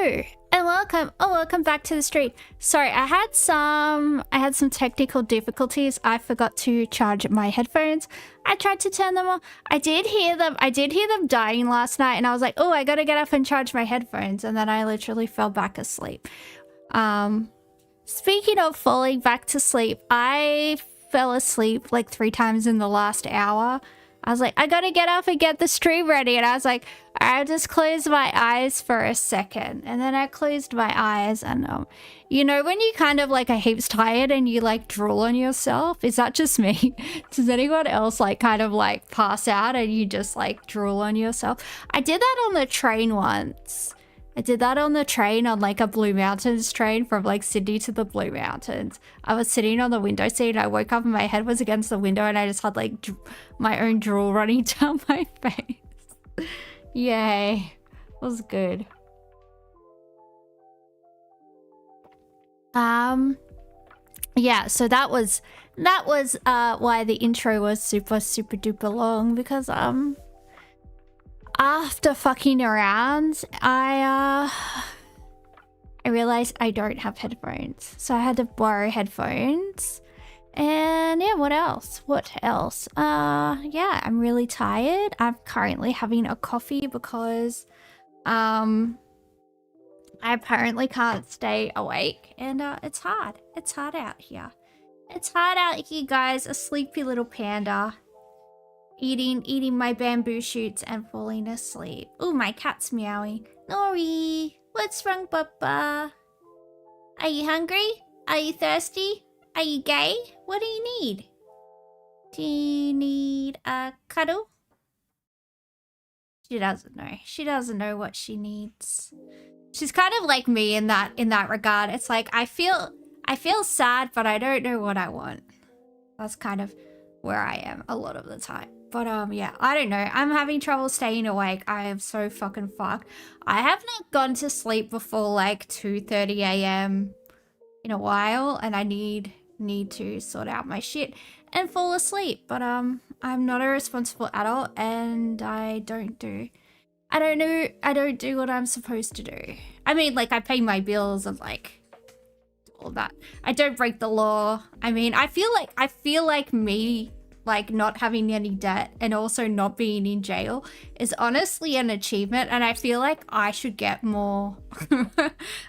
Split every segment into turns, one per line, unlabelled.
Hello and welcome back to the stream. Sorry, I had some technical difficulties. I forgot to charge my headphones. I tried to turn them on. I did hear them dying last night, and I was like, oh, I gotta get up and charge my headphones, and then I literally fell back asleep. Speaking of falling back to sleep, I fell asleep like 3 times in the last hour. I was like, I gotta get up and get the stream ready. And I was like, I'll just close my eyes for a second. And then I closed my eyes and, you know, when you kind of like are heaps tired and you like drool on yourself, is that just me? Does anyone else like kind of like pass out and you just like drool on yourself? I did that on the train once. I did that on the train, on like a Blue Mountains train from like Sydney to the Blue Mountains. I was sitting on the window seat and I woke up and my head was against the window and I just had like my own drool running down my face. Yay. It was good. Yeah, so that was why the intro was super duper long, because after fucking around, I realized I don't have headphones. So I had to borrow headphones. And yeah, what else? Yeah, I'm really tired. I'm currently having a coffee because I apparently can't stay awake, and it's hard. It's hard out here. It's hard out here, guys. A sleepy little panda. Eating my bamboo shoots and falling asleep. Oh, my cat's meowing. Nori, what's wrong, Papa? Are you hungry? Are you thirsty? Are you gay? What do you need? Do you need a cuddle? She doesn't know. She doesn't know what she needs. She's kind of like me in that regard. It's like I feel sad, but I don't know what I want. That's kind of where I am a lot of the time. But yeah, I don't know. I'm having trouble staying awake. I am so fucking fucked. I have not gone to sleep before like 2:30 a.m. in a while, and I need to sort out my shit and fall asleep. But I'm not a responsible adult, and I don't do what I'm supposed to do. I mean, like, I pay my bills and like all that. I don't break the law. I mean, I feel like me, like, not having any debt and also not being in jail is honestly an achievement, and I feel like I should get more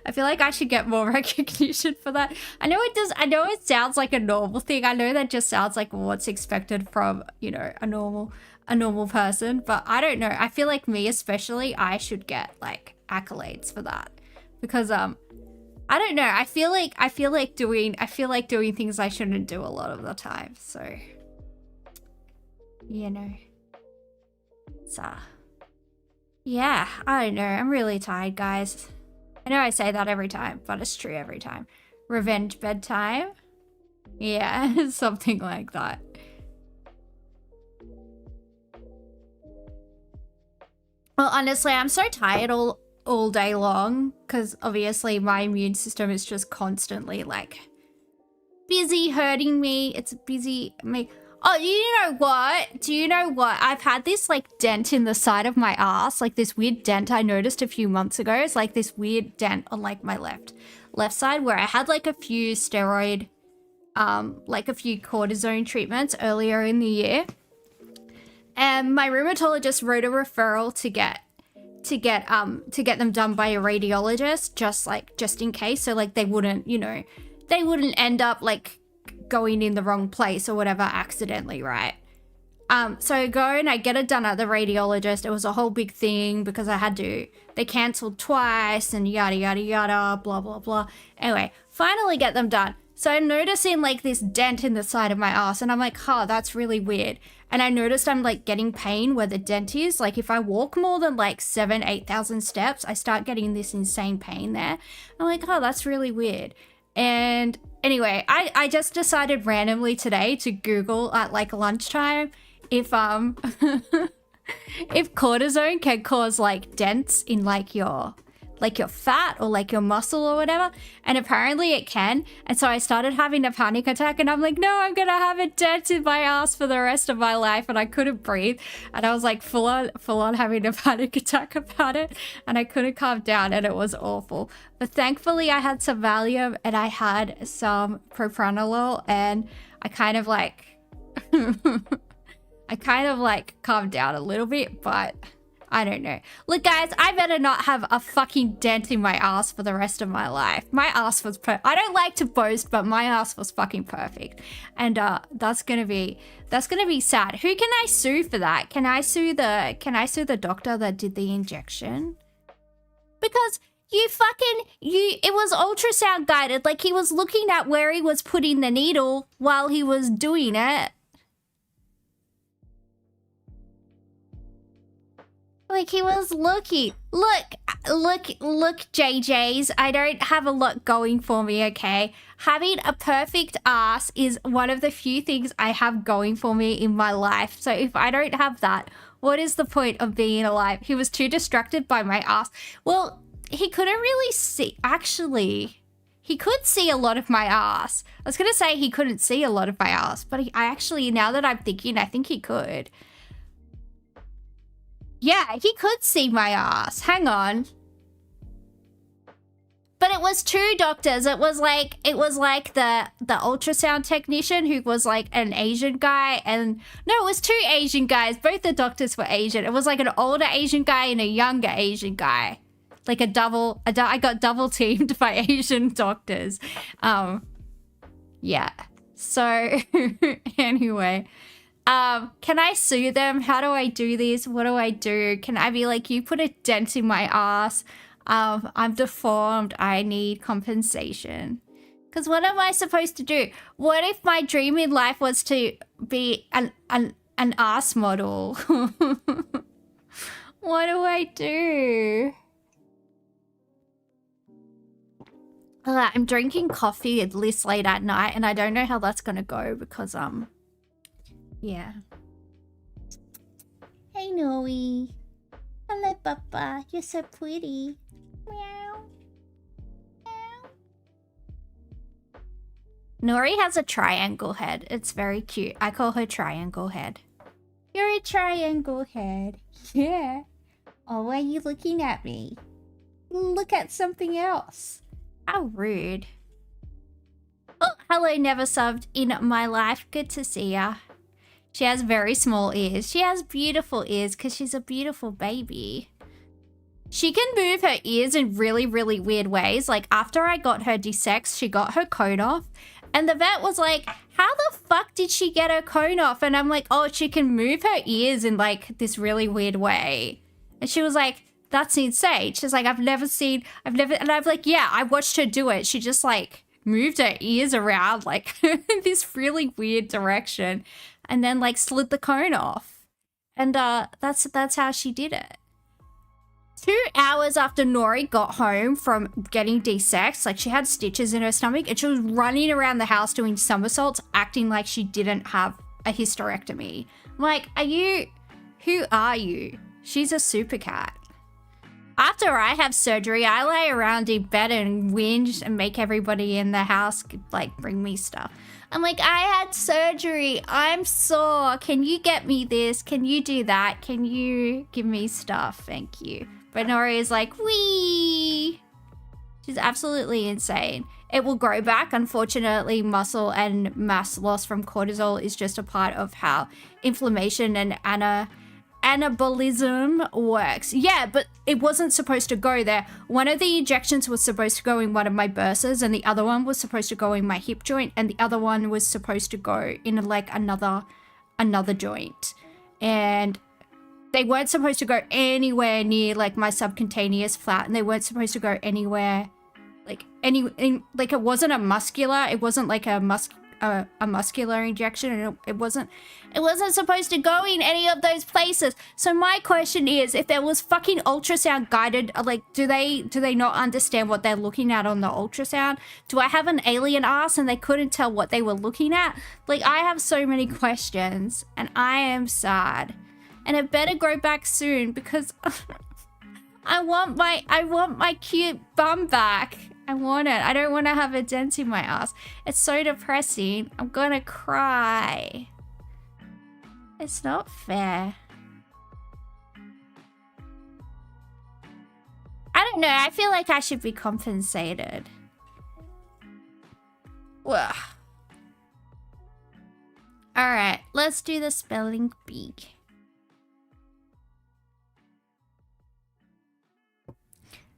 I feel like I should get more recognition for that. I know it sounds like a normal thing. I know that just sounds like what's expected from, you know, a normal person, but I don't know. I feel like me especially, I should get like accolades for that, because I don't know. I feel like doing things I shouldn't do a lot of the time. So, you know, so yeah, I don't know. I'm really tired, guys. I know I say that every time, but it's true every time. Revenge bedtime? Yeah, something like that. Well, honestly, I'm so tired all day long, because obviously my immune system is just constantly like busy hurting me. It's busy me. Oh, do you know what? I've had this like dent in the side of my ass, like this weird dent I noticed a few months ago. It's like this weird dent on like my left side, where I had like a few steroid, like a few cortisone treatments earlier in the year. And my rheumatologist wrote a referral to get them done by a radiologist, just in case. So like they wouldn't end up like going in the wrong place or whatever accidentally, right? So I go and I get it done at the radiologist. It was a whole big thing because they cancelled twice and yada yada yada, blah blah blah. Anyway, finally get them done. So I'm noticing like this dent in the side of my ass, and I'm like, that's really weird. And I noticed I'm like getting pain where the dent is. Like if I walk more than like 8,000 steps, I start getting this insane pain there. I'm like, that's really weird. And anyway, I just decided randomly today to Google at like lunchtime if if cortisone can cause like dents in like your like your fat or like your muscle or whatever, and apparently it can. And so I started having a panic attack, and I'm like, no, I'm gonna have a dent in my ass for the rest of my life, and I couldn't breathe, and I was like full on having a panic attack about it, and I couldn't calm down, and it was awful. But thankfully I had some Valium and I had some propranolol, and I kind of like I kind of like calmed down a little bit, but I don't know. Look, guys, I better not have a fucking dent in my ass for the rest of my life. My ass was I don't like to boast, but my ass was fucking perfect. And that's gonna be sad. Who can I sue for that? Can I sue the doctor that did the injection? Because it was ultrasound guided. Like, he was looking at where he was putting the needle while he was doing it. Like, he was looking. Look, JJs, I don't have a lot going for me, okay? Having a perfect ass is one of the few things I have going for me in my life. So if I don't have that, what is the point of being alive? He was too distracted by my ass. Well, he couldn't really see. Actually, he could see a lot of my ass. I was going to say he couldn't see a lot of my ass, but I actually, now that I'm thinking, I think he could. Yeah, he could see my ass. Hang on. But it was two doctors. It was like the ultrasound technician who was like an Asian guy, and no, it was two Asian guys. Both the doctors were Asian. It was like an older Asian guy and a younger Asian guy. Like I got double teamed by Asian doctors. Yeah. So anyway, can I sue them? How do I do this? What do I do? Can I be like, you put a dent in my ass. I'm deformed. I need compensation. Because what am I supposed to do? What if my dream in life was to be an ass model? What do I do? I'm drinking coffee this late at night, and I don't know how that's gonna go because yeah. Hey Noe. Hello Papa, you're so pretty. Meow. Meow. Nori has a triangle head. It's very cute. I call her Triangle Head. You're a triangle head. Yeah. Oh, why are you looking at me? Look at something else. How rude. Oh, hello, never subbed in my life. Good to see ya. She has very small ears. She has beautiful ears because she's a beautiful baby. She can move her ears in really, really weird ways. Like, after I got her desexed, she got her cone off. And the vet was like, how the fuck did she get her cone off? And I'm like, oh, she can move her ears in, like, this really weird way. And she was like, that's insane. She's like, and I'm like, yeah, I watched her do it. She just, like, moved her ears around, like, in this really weird direction. And then, like, slid the cone off. And that's how she did it. 2 hours after Nori got home from getting desexed, like, she had stitches in her stomach, and she was running around the house doing somersaults, acting like she didn't have a hysterectomy. I'm like, who are you? She's a super cat. After I have surgery, I lay around in bed and whinge and make everybody in the house, like, bring me stuff. I'm like, I had surgery. I'm sore. Can you get me this? Can you do that? Can you give me stuff? Thank you. But Nori is like, wee. She's absolutely insane. It will grow back. Unfortunately, muscle and mass loss from cortisol is just a part of how inflammation and anabolism works. Yeah, but it wasn't supposed to go there. One of the injections was supposed to go in one of my bursas, and the other one was supposed to go in my hip joint, and the other one was supposed to go in like another joint. And they weren't supposed to go anywhere near like my subcutaneous flat, and they weren't supposed to go anywhere like like it wasn't a muscular, it wasn't like a muscular injection, and it wasn't supposed to go in any of those places. So my question is, if there was fucking ultrasound guided, like, do they not understand what they're looking at on the ultrasound? Do I have an alien ass and they couldn't tell what they were looking at? Like, I have so many questions, and I am sad, and it better grow back soon, because I want my cute bum back. I want it. I don't want to have a dent in my ass. It's so depressing. I'm gonna cry. It's not fair. I don't know. I feel like I should be compensated. Ugh. All right, let's do the spelling bee.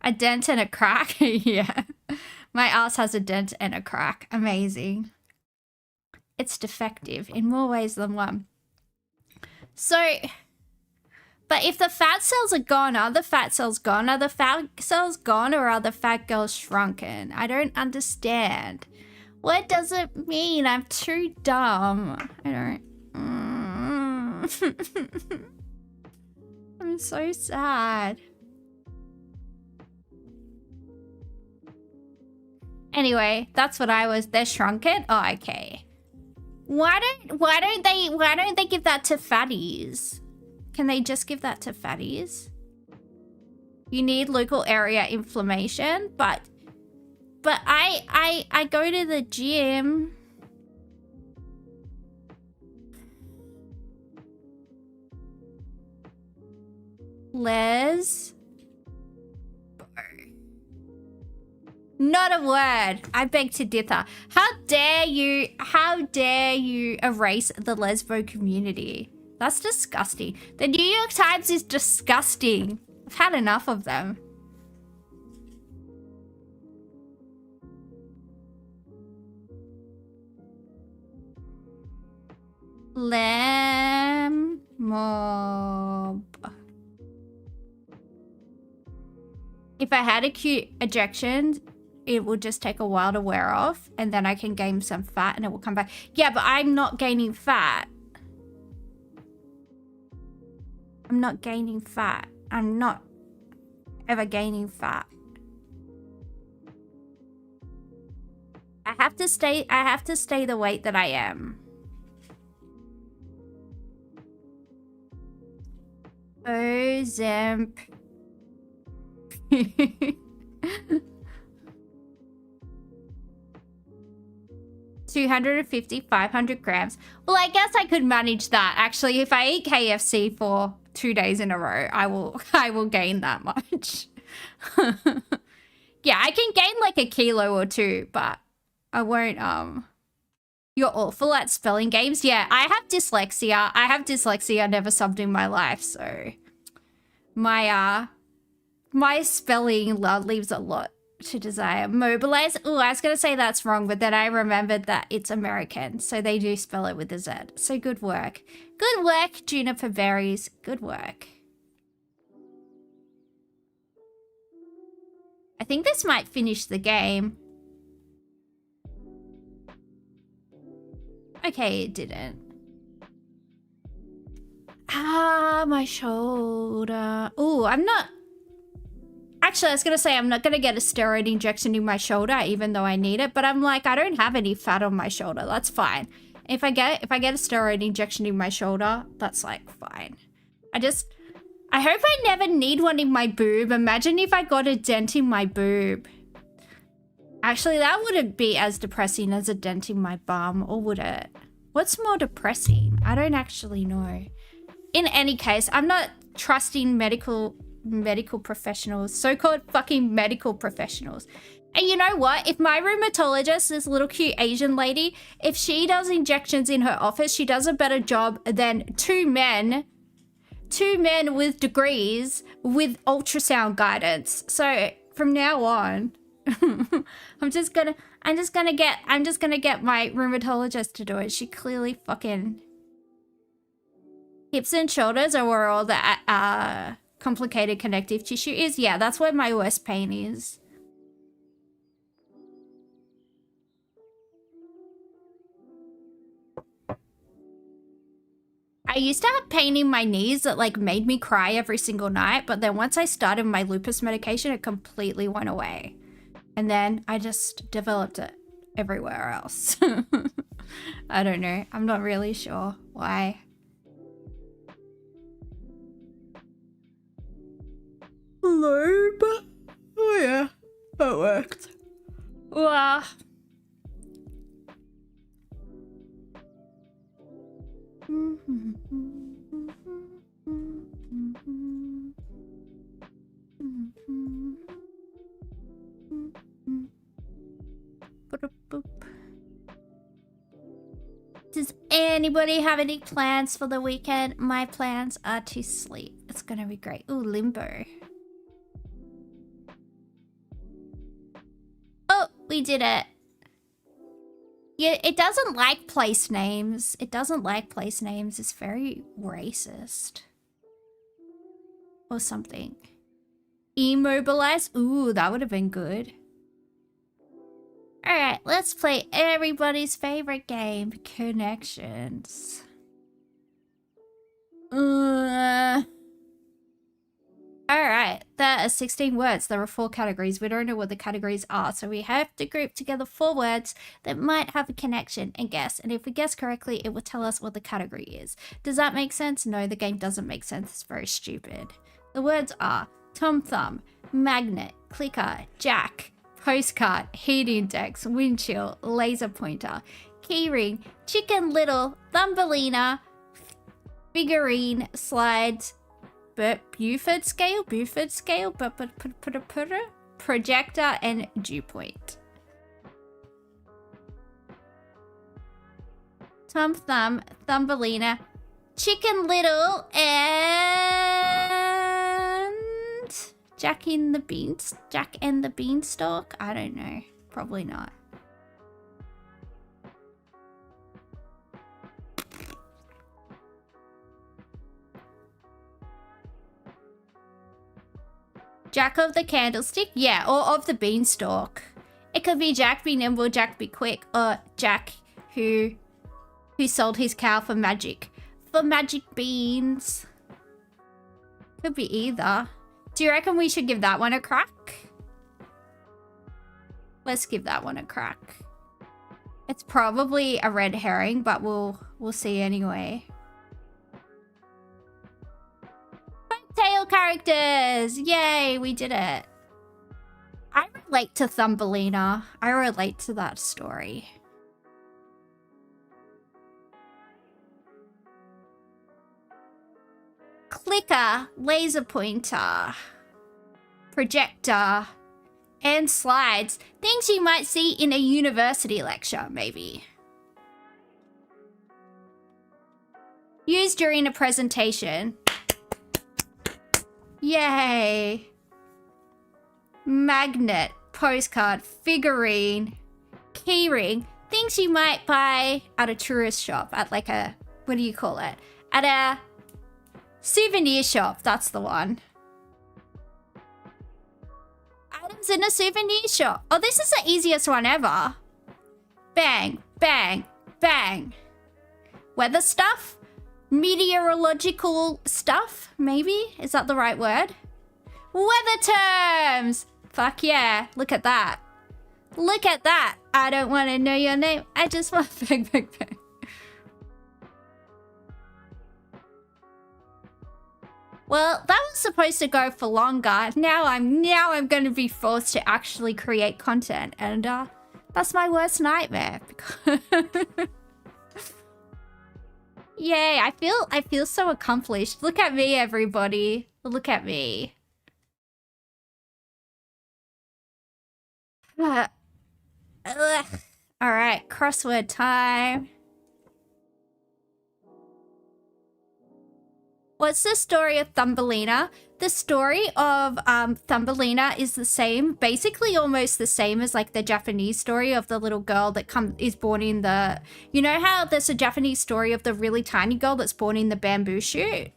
A dent and a crack? Yeah. My ass has a dent and a crack. Amazing. It's defective in more ways than one. So, but if the fat cells are gone, are the fat cells gone? Are the fat cells gone or are the fat girls shrunken? I don't understand. What does it mean? I'm too dumb. I don't... I'm so sad. Anyway, that's what I was. They're shrunken? Oh, okay. Why don't they give that to fatties? Can they just give that to fatties? You need local area inflammation, but I go to the gym. Les. Not a word. I beg to differ. How dare you erase the lesbo community? That's disgusting. The New York Times is disgusting. I've had enough of them. Lamb mob. If I had acute ejection, it will just take a while to wear off, and then I can gain some fat and it will come back. Yeah, but I'm not gaining fat. I'm not gaining fat. I'm not ever gaining fat. I have to stay the weight that I am. Ozemp. 250, 500 grams. Well, I guess I could manage that. Actually, if I eat KFC for 2 days in a row, I will gain that much. Yeah, I can gain like a kilo or two, but I won't, You're awful at spelling games. Yeah, I have dyslexia. Never subbed in my life, so my spelling leaves a lot to desire. Mobilize. Oh, I was gonna say that's wrong, but then I remembered that it's American, so they do spell it with a Z. So good work. Good work, Juniper Berries. Good work. I think this might finish the game. Okay, it didn't. Ah, my shoulder. Oh, I'm not... Actually, I was gonna say I'm not gonna get a steroid injection in my shoulder, even though I need it. But I'm like, I don't have any fat on my shoulder. That's fine. If I get a steroid injection in my shoulder, that's like fine. I hope I never need one in my boob. Imagine if I got a dent in my boob. Actually, that wouldn't be as depressing as a dent in my bum, or would it? What's more depressing? I don't actually know. In any case, I'm not trusting medical professionals, so-called fucking medical professionals. And you know what? If my rheumatologist, this little cute Asian lady, if she does injections in her office, she does a better job than two men with degrees with ultrasound guidance. So from now on, I'm just gonna get my rheumatologist to do it. She clearly fucking... Hips and shoulders are where all the complicated connective tissue is. Yeah, that's where my worst pain is. I used to have pain in my knees that like made me cry every single night, but then once I started my lupus medication, it completely went away. And then I just developed it everywhere else. I don't know. I'm not really sure why. globe. Oh yeah, that worked. Wow. Does anybody have any plans for the weekend? My plans are to sleep. It's gonna be great. Ooh, limbo. Oh, we did it. Yeah, it doesn't like place names. It doesn't like place names. It's very racist. Or something. Immobilize? Ooh, that would have been good. Alright, let's play everybody's favorite game, Connections. Alright, there are 16 words. There are 4 categories. We don't know what the categories are, so we have to group together 4 words that might have a connection and guess. And if we guess correctly, it will tell us what the category is. Does that make sense? No, the game doesn't make sense. It's very stupid. The words are Tom Thumb, Magnet, Clicker, Jack, Postcard, Heat Index, Windchill, Laser Pointer, Keyring, Chicken Little, Thumbelina, Figurine, Slides, Buford Scale, Projector, and Dew Point. Tom Thumb, Thumbelina, Chicken Little, and Jack and the Beanstalk? I don't know. Probably not. Jack of the Candlestick? Yeah, or of the Beanstalk. It could be Jack be nimble, Jack be quick, or Jack who sold his cow for magic beans. Could be either. Do you reckon we should give that one a crack? Let's give that one a crack. It's probably a red herring, but we'll see anyway. Tail characters! Yay, we did it. I relate to Thumbelina. I relate to that story. Clicker, laser pointer, projector, and slides. Things you might see in a university lecture, maybe. Used during a presentation. Yay. Magnet, postcard, figurine, keyring. Things you might buy at a tourist shop, at like a, what do you call it? At a souvenir shop, that's the one. Items in a souvenir shop. Oh, this is the easiest one ever. Bang, bang, bang. Weather stuff? Meteorological stuff, maybe? Is that the right word? Weather terms! Fuck yeah, look at that. Look at that. I don't want to know your name. I just want bang, bang, bang. Well, that was supposed to go for longer. Now I'm going to be forced to actually create content, and that's my worst nightmare. Yay, I feel so accomplished. Look at me, everybody. Look at me. All right, crossword time. What's the story of Thumbelina? The story of Thumbelina is the same, basically almost the same as like the Japanese story of the little girl that is born in the, you know how there's a Japanese story of the really tiny girl that's born in the bamboo shoot?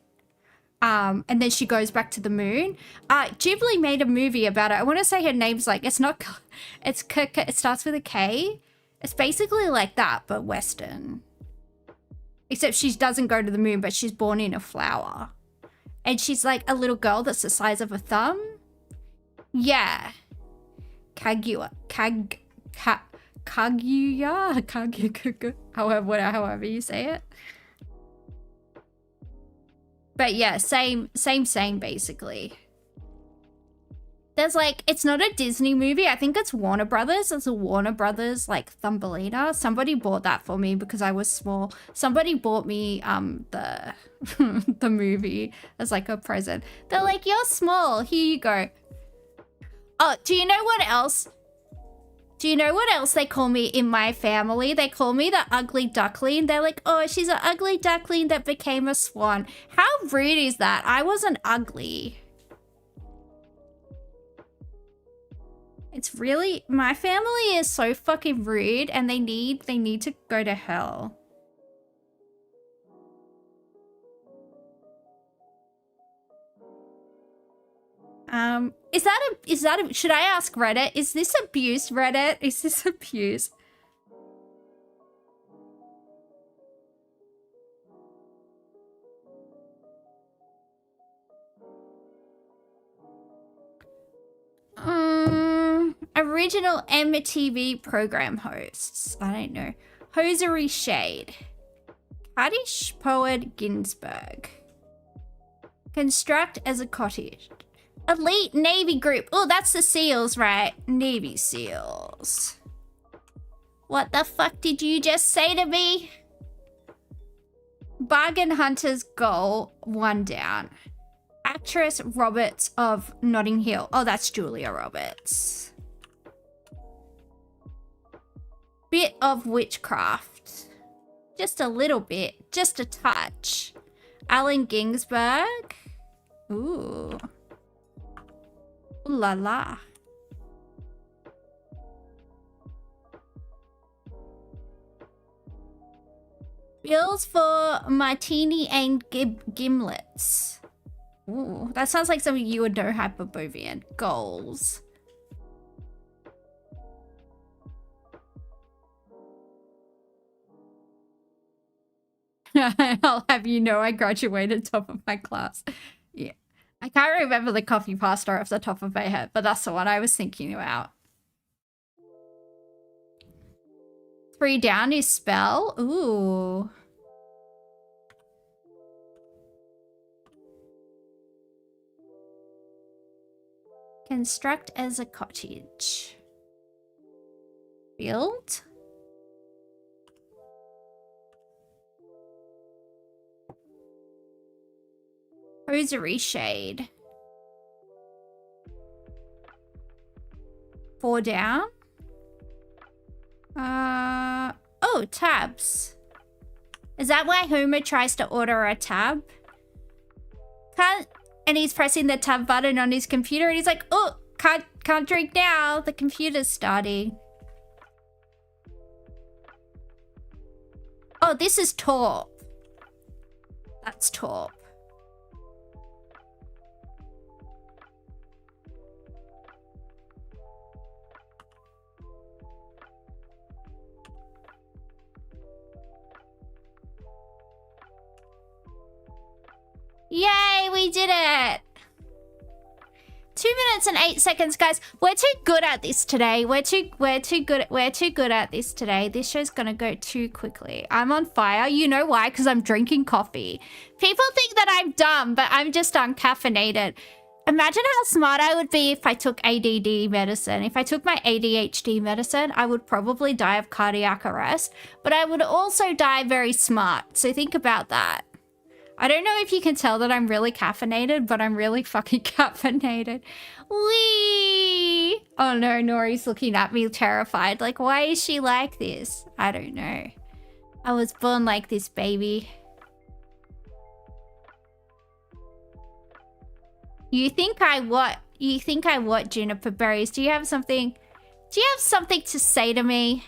And then she goes back to the moon. Ghibli made a movie about it. I want to say her name's like, it starts with a K. It's basically like that, but Western. Except she doesn't go to the moon, but she's born in a flower. And she's like a little girl that's the size of a thumb. Yeah. Kaguya. However you say it. But yeah, same basically. There's like, it's not a Disney movie. I think it's Warner Brothers. It's a Warner Brothers like Thumbelina. Somebody bought that for me because I was small. Somebody bought me the the movie as like a present. They're like, you're small. Here you go. Oh, do you know what else? Do you know what else they call me in my family? They call me the ugly duckling. They're like, oh, she's an ugly duckling that became a swan. How rude is that? I wasn't ugly. It's really, my family is so fucking rude and they need to go to hell. Should I ask Reddit? Is this abuse, Reddit? Is this abuse? Original MTV program hosts. I don't know. Hosiery Shade. Kaddish Poet Ginsberg. Construct as a cottage. Elite Navy Group. Oh, that's the SEALs, right? Navy SEALs. What the fuck did you just say to me? Bargain Hunter's goal, 1 down. Actress Roberts of Notting Hill. Oh, that's Julia Roberts. Bit of witchcraft. Just a little bit. Just a touch. Allen Ginsberg. Ooh. Ooh la la. Bills for martini and gimlets. Ooh, that sounds like something you would know, Hyperbovian. Goals. I'll have you know I graduated top of my class. Yeah. I can't remember the coffee pasta off the top of my head, but that's the one I was thinking about. 3 down is spell. Ooh. Construct as a cottage. Build. Hosiery Shade. 4 down. Oh, tabs. Is that why Homer tries to order a tab? And he's pressing the tab button on his computer and he's like, oh, can't drink now. The computer's starting. Oh, this is Torp. That's Torp. Yay, we did it! 2 minutes and 8 seconds, guys. We're too good at this today. We're too good at this today. This show's gonna go too quickly. I'm on fire. You know why? Because I'm drinking coffee. People think that I'm dumb, but I'm just uncaffeinated. Imagine how smart I would be if I took ADD medicine. If I took my ADHD medicine, I would probably die of cardiac arrest, but I would also die very smart. So think about that. I don't know if you can tell that I'm really caffeinated, but I'm really fucking caffeinated. Whee! Oh no, Nori's looking at me terrified. Like, why is she like this? I don't know. I was born like this, baby. You think I what? You think I what, Juniper Berries? Do you have something? Do you have something to say to me?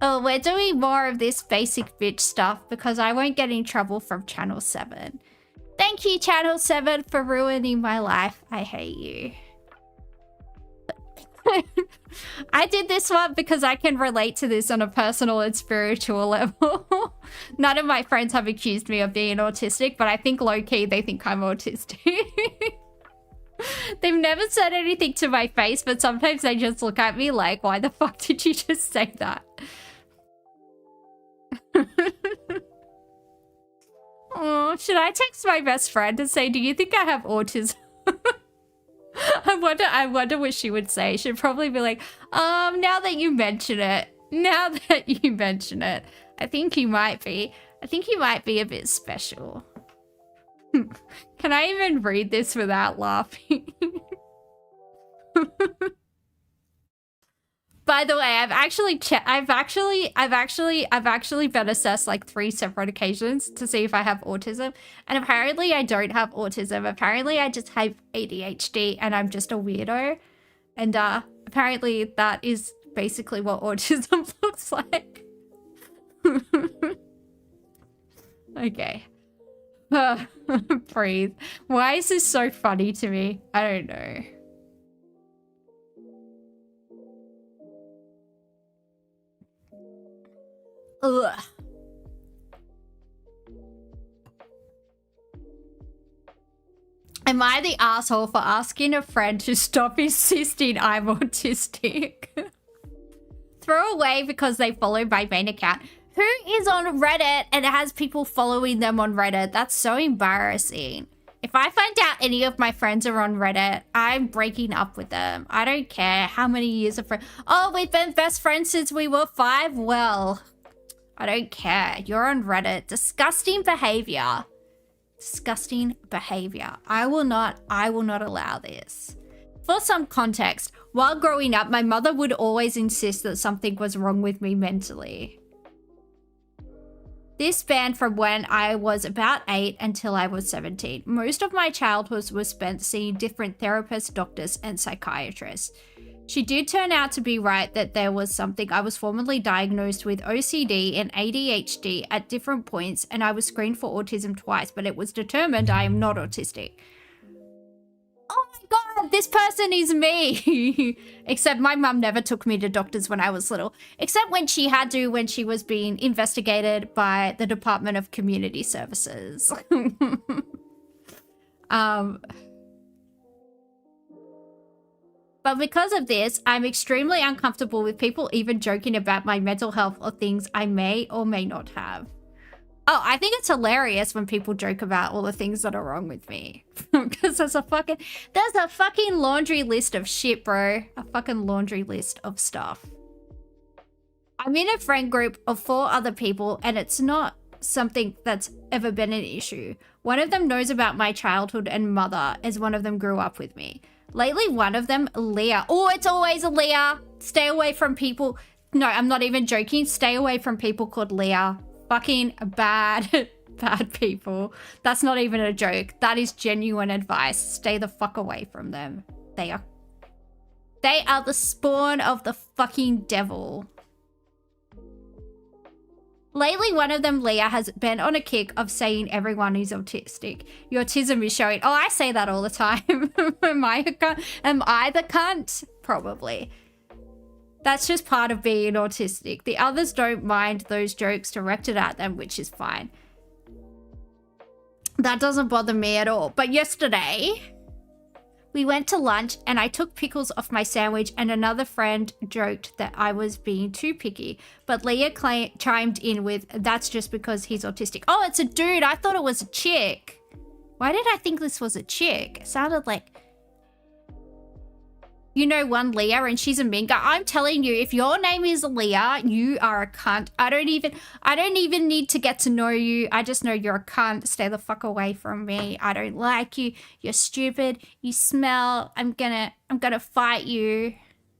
Oh, we're doing more of this basic bitch stuff because I won't get in trouble from Channel 7. Thank you, Channel 7, for ruining my life. I hate you. I did this one because I can relate to this on a personal and spiritual level. None of my friends have accused me of being autistic, but I think low-key they think I'm autistic. They've never said anything to my face, but sometimes they just look at me like, why the fuck did you just say that? Oh, should I text my best friend and say, do you think I have autism? I wonder what she would say. She'd probably be like, now that you mention it, I think you might be a bit special. Can I even read this without laughing? By the way, I've actually been assessed like 3 separate occasions to see if I have autism, and apparently I don't have autism. Apparently I just have ADHD and I'm just a weirdo, and apparently that is basically what autism looks like. Okay. Breathe. Why is this so funny to me? I don't know. Ugh. Am I the asshole for asking a friend to stop insisting I'm autistic? Throw away because they follow my main account. Who is on Reddit and has people following them on Reddit? That's so embarrassing. If I find out any of my friends are on Reddit, I'm breaking up with them. I don't care how many years of friends. Oh, we've been best friends since we were 5? Well, I don't care. You're on Reddit. Disgusting behavior. Disgusting behavior. I will not allow this. For some context, while growing up, my mother would always insist that something was wrong with me mentally. This spanned from when I was about 8 until I was 17. Most of my childhood was spent seeing different therapists, doctors, and psychiatrists. She did turn out to be right that there was something. I was formally diagnosed with OCD and ADHD at different points, and I was screened for autism twice, but it was determined I am not autistic. Oh my god, this person is me! Except my mum never took me to doctors when I was little. Except when she had to, when she was being investigated by the Department of Community Services. But because of this, I'm extremely uncomfortable with people even joking about my mental health or things I may or may not have. Oh, I think it's hilarious when people joke about all the things that are wrong with me. Because there's a fucking laundry list of shit, bro. A fucking laundry list of stuff. I'm in a friend group of 4 other people, and it's not something that's ever been an issue. One of them knows about my childhood and mother, as one of them grew up with me. Lately, one of them, Leah. Oh, it's always a Leah. Stay away from people. No, I'm not even joking. Stay away from people called Leah. Fucking bad people. That's not even a joke. That is genuine advice. Stay the fuck away from them. They are the spawn of the fucking devil. Lately, one of them, Leah, has been on a kick of saying everyone is autistic. Your autism is showing. Oh, I say that all the time. Am I the cunt? Probably. That's just part of being autistic. The others don't mind those jokes directed at them, which is fine. That doesn't bother me at all. But yesterday, we went to lunch and I took pickles off my sandwich and another friend joked that I was being too picky. But Leah chimed in with, that's just because he's autistic. Oh, it's a dude. I thought it was a chick. Why did I think this was a chick? It sounded like... You know one Leah and she's a mean guy. I'm telling you, if your name is Leah, you are a cunt. I don't even need to get to know you. I just know you're a cunt. Stay the fuck away from me. I don't like you. You're stupid. You smell. I'm gonna fight you.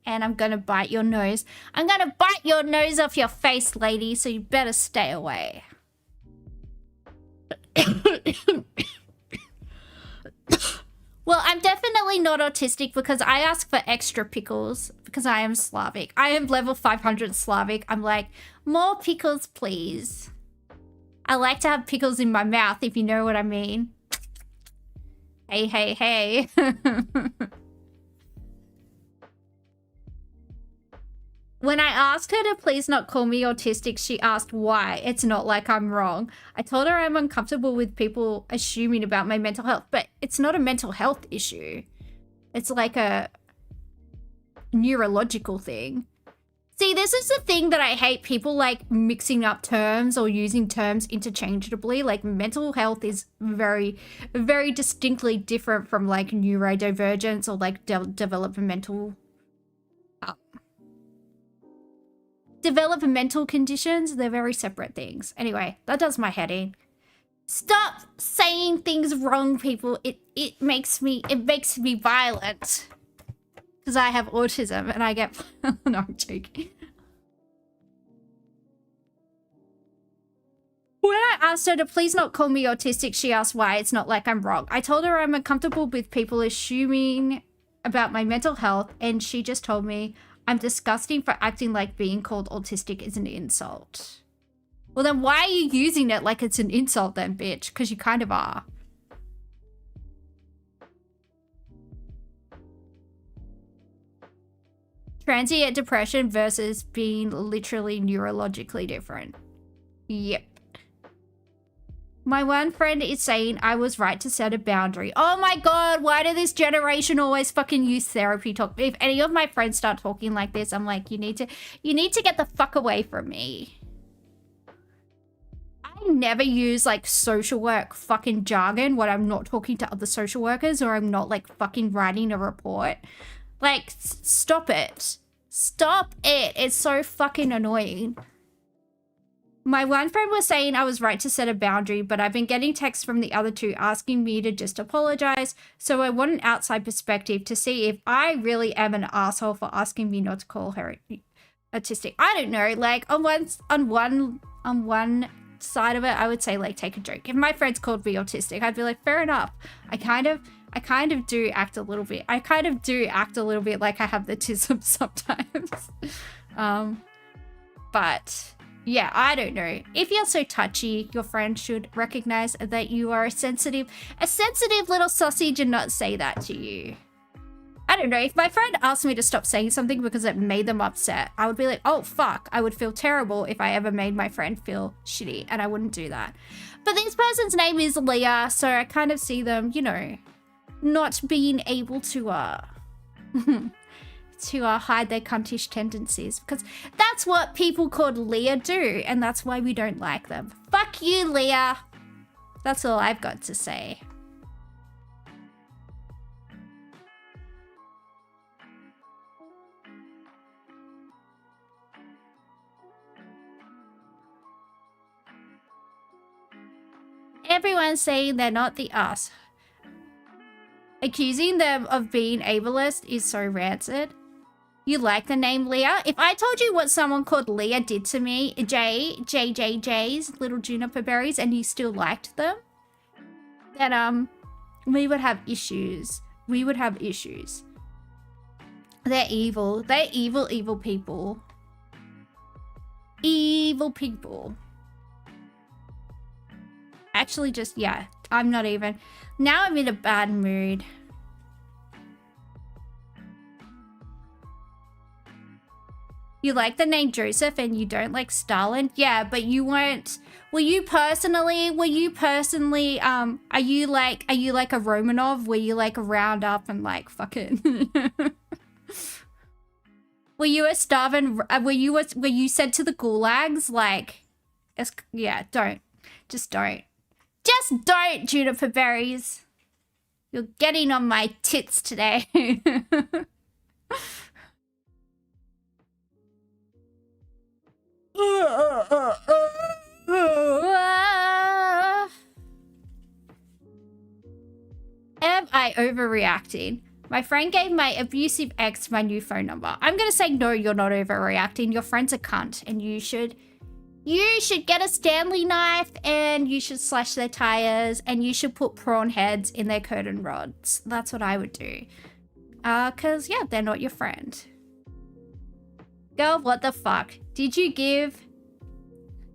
And I'm gonna bite your nose. I'm gonna bite your nose off your face, lady, so you better stay away. Well, I'm definitely not autistic because I ask for extra pickles because I am Slavic. I am level 500 Slavic. I'm like, more pickles, please. I like to have pickles in my mouth, if you know what I mean. Hey, hey, hey. When I asked her to please not call me autistic, she asked why. It's not like I'm wrong. I told her I'm uncomfortable with people assuming about my mental health, but it's not a mental health issue. It's like a neurological thing. See, this is the thing that I hate, people like mixing up terms or using terms interchangeably. Like mental health is very, very distinctly different from like neurodivergence or like developmental conditions. They're very separate things. Anyway, that does my head in. Stop saying things wrong, people. It makes me violent. Because I have autism and I get... No, I'm joking. When I asked her to please not call me autistic, she asked why. It's not like I'm wrong. I told her I'm uncomfortable with people assuming about my mental health, and she just told me I'm disgusting for acting like being called autistic is an insult. Well, then why are you using it like it's an insult then, bitch? Because you kind of are. Transient depression versus being literally neurologically different. Yep. My one friend is saying I was right to set a boundary. Oh my god, why do this generation always fucking use therapy talk? If any of my friends start talking like this, I'm like, you need to get the fuck away from me. I never use like social work fucking jargon when I'm not talking to other social workers or I'm not like fucking writing a report. Like, stop it. Stop it. It's so fucking annoying. My one friend was saying I was right to set a boundary, but I've been getting texts from the other two asking me to just apologize. So I want an outside perspective to see if I really am an asshole for asking me not to call her autistic. I don't know. Like on one side of it, I would say like take a joke. If my friends called me autistic, I'd be like, fair enough. I kind of do act a little bit. I kind of do act a little bit like I have the tism sometimes. But yeah, I don't know. If you're so touchy, your friend should recognize that you are a sensitive little sausage and not say that to you. I don't know. If my friend asked me to stop saying something because it made them upset, I would be like, oh, fuck. I would feel terrible if I ever made my friend feel shitty, and I wouldn't do that. But this person's name is Leah, so I kind of see them, you know, not being able to hide their cuntish tendencies, because that's what people called Leah do, and that's why we don't like them. Fuck you, Leah. That's all I've got to say. Everyone's saying they're not the us. Accusing them of being ableist is so rancid. You like the name Leah? If I told you what someone called Leah did to me, JJJ's, little juniper berries, and you still liked them, then we would have issues. We would have issues. They're evil. They're evil, evil people. Evil people. Actually, just, yeah, I'm not even. Now I'm in a bad mood. You like the name Joseph and you don't like Stalin? Yeah, but you weren't. Were you personally, are you like a Romanov where you like round up and like fucking were you a starving, were you sent to the gulags? Like, yeah, don't. Just don't. Just don't, juniper berries. You're getting on my tits today. Am I overreacting? My friend gave my abusive ex my new phone number. I'm gonna say no, you're not overreacting. Your friend's a cunt and you should get a Stanley knife and you should slash their tires and you should put prawn heads in their curtain rods. That's what I would do. Cause yeah, they're not your friend. Girl, what the fuck? Did you give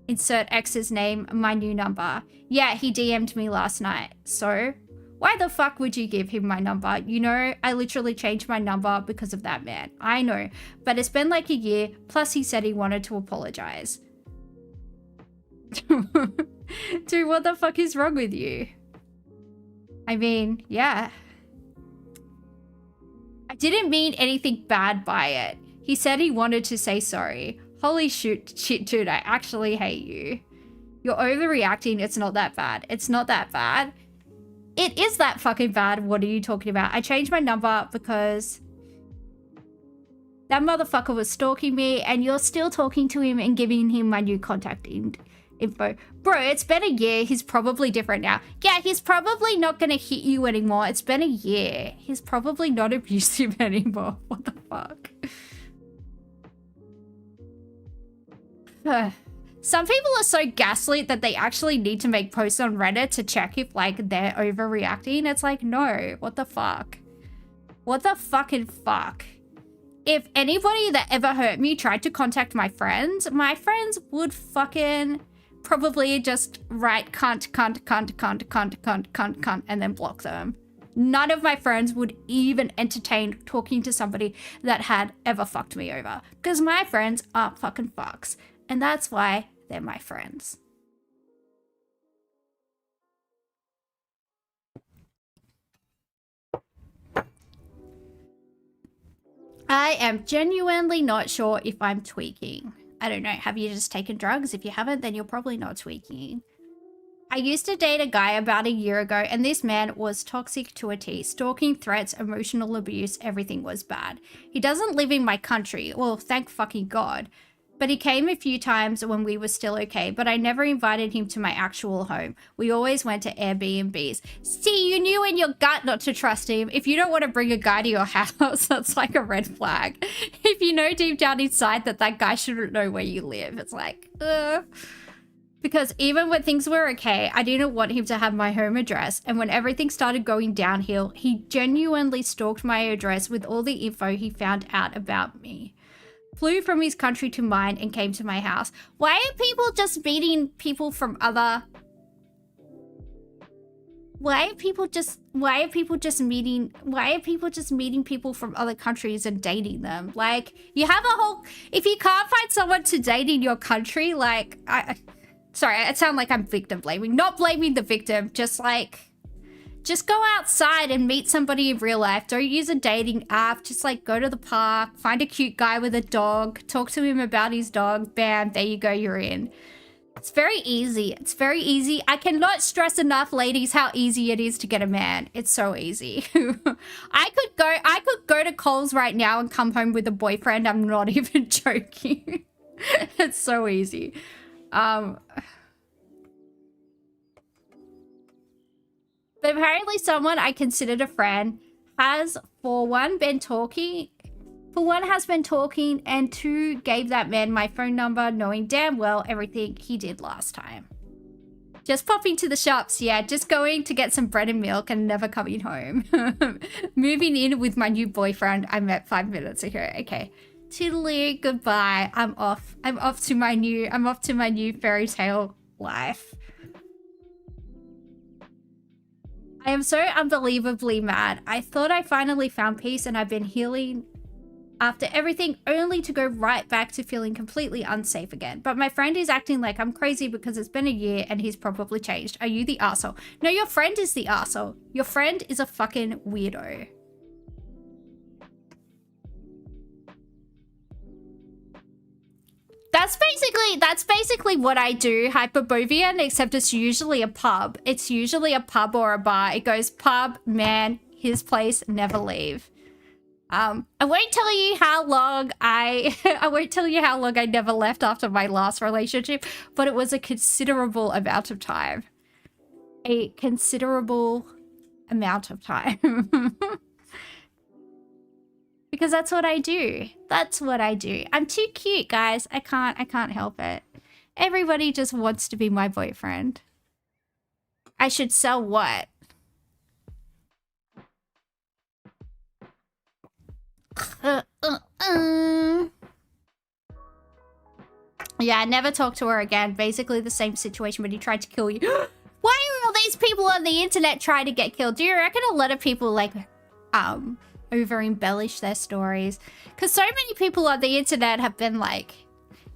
insert X's name my new number? Yeah, he DM'd me last night. So why the fuck would you give him my number? You know, I literally changed my number because of that man. I know, but it's been like a year. Plus he said he wanted to apologize. Dude, what the fuck is wrong with you? I mean, yeah. I didn't mean anything bad by it. He said he wanted to say sorry. Holy shit, dude, I actually hate you. You're overreacting. It's not that bad. It's not that bad. It is that fucking bad. What are you talking about? I changed my number because that motherfucker was stalking me, and you're still talking to him and giving him my new contact info. Bro, it's been a year. He's probably different now. Yeah, he's probably not gonna hit you anymore. It's been a year. He's probably not abusive anymore. What the fuck? Some people are so gaslit that they actually need to make posts on Reddit to check if, like, they're overreacting. It's like, no. What the fuck? What the fucking fuck? If anybody that ever hurt me tried to contact my friends would fucking probably just write cunt, and then block them. None of my friends would even entertain talking to somebody that had ever fucked me over. Because my friends aren't fucking fucks. And that's why they're my friends. I am genuinely not sure if I'm tweaking. I don't know. Have you just taken drugs? If you haven't, then you're probably not tweaking. I used to date a guy about a year ago, and this man was toxic to a T. Stalking, threats, emotional abuse, everything was bad. He doesn't live in my country. Well, thank fucking God. But he came a few times when we were still okay, but I never invited him to my actual home. We always went to Airbnbs. See, you knew in your gut not to trust him. If you don't want to bring a guy to your house, that's like a red flag. If you know deep down inside that that guy shouldn't know where you live, it's like, Because even when things were okay, I didn't want him to have my home address. And when everything started going downhill, he genuinely stalked my address with all the info he found out about me. Flew from his country to mine and came to my house. Why are people just meeting people from other... Why are people just meeting people from other countries and dating them? Like, you have a whole... If you can't find someone to date in your country, like... Sorry, it sounds like I'm victim blaming. Not blaming the victim, just like... Just go outside and meet somebody in real life. Don't use a dating app. Just like go to the park, find a cute guy with a dog, talk to him about his dog. Bam, there you go, you're in. It's very easy. It's very easy. I cannot stress enough, ladies, how easy it is to get a man. It's so easy. I could go to Coles right now and come home with a boyfriend. I'm not even joking. It's so easy. But apparently someone I considered a friend has, for one, been talking, and two, gave that man my phone number, knowing damn well everything he did last time. Just popping to the shops, yeah, just going to get some bread and milk and never coming home. Moving in with my new boyfriend I met 5 minutes ago. Okay. Toodaloo, goodbye. I'm off to my new fairy tale life. I am so unbelievably mad. I thought I finally found peace and I've been healing after everything, only to go right back to feeling completely unsafe again. But my friend is acting like I'm crazy because it's been a year and he's probably changed. Are you the arsehole? No, your friend is the arsehole. Your friend is a fucking weirdo. That's basically what I do, Hyperbovian, except it's usually a pub. It's usually a pub or a bar. It goes pub, man, his place, never leave. I won't tell you how long I never left after my last relationship, but it was a considerable amount of time. A considerable amount of time. Because that's what I do. That's what I do. I'm too cute, guys. I can't help it. Everybody just wants to be my boyfriend. I should sell what? Yeah, I never talked to her again. Basically the same situation, but he tried to kill you. Why are all these people on the internet trying to get killed? Do you reckon a lot of people like over embellish their stories? Because so many people on the internet have been like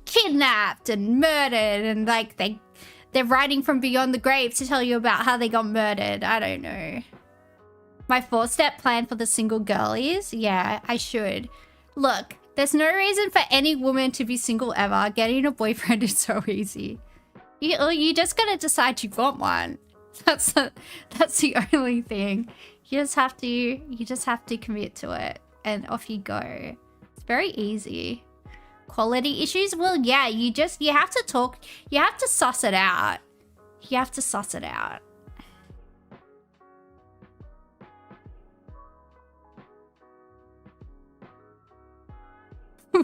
kidnapped and murdered, and like they're writing from beyond the grave to tell you about how they got murdered. I don't know. My 4-step plan for the single girl is, yeah, I should. Look, There's no reason for any woman to be single ever. Getting a boyfriend is so easy. You just gotta decide you want one. That's the only thing. You just have to commit to it, and off you go. It's very easy. Quality issues? Well, yeah, you have to talk. You have to suss it out. You have to suss it out.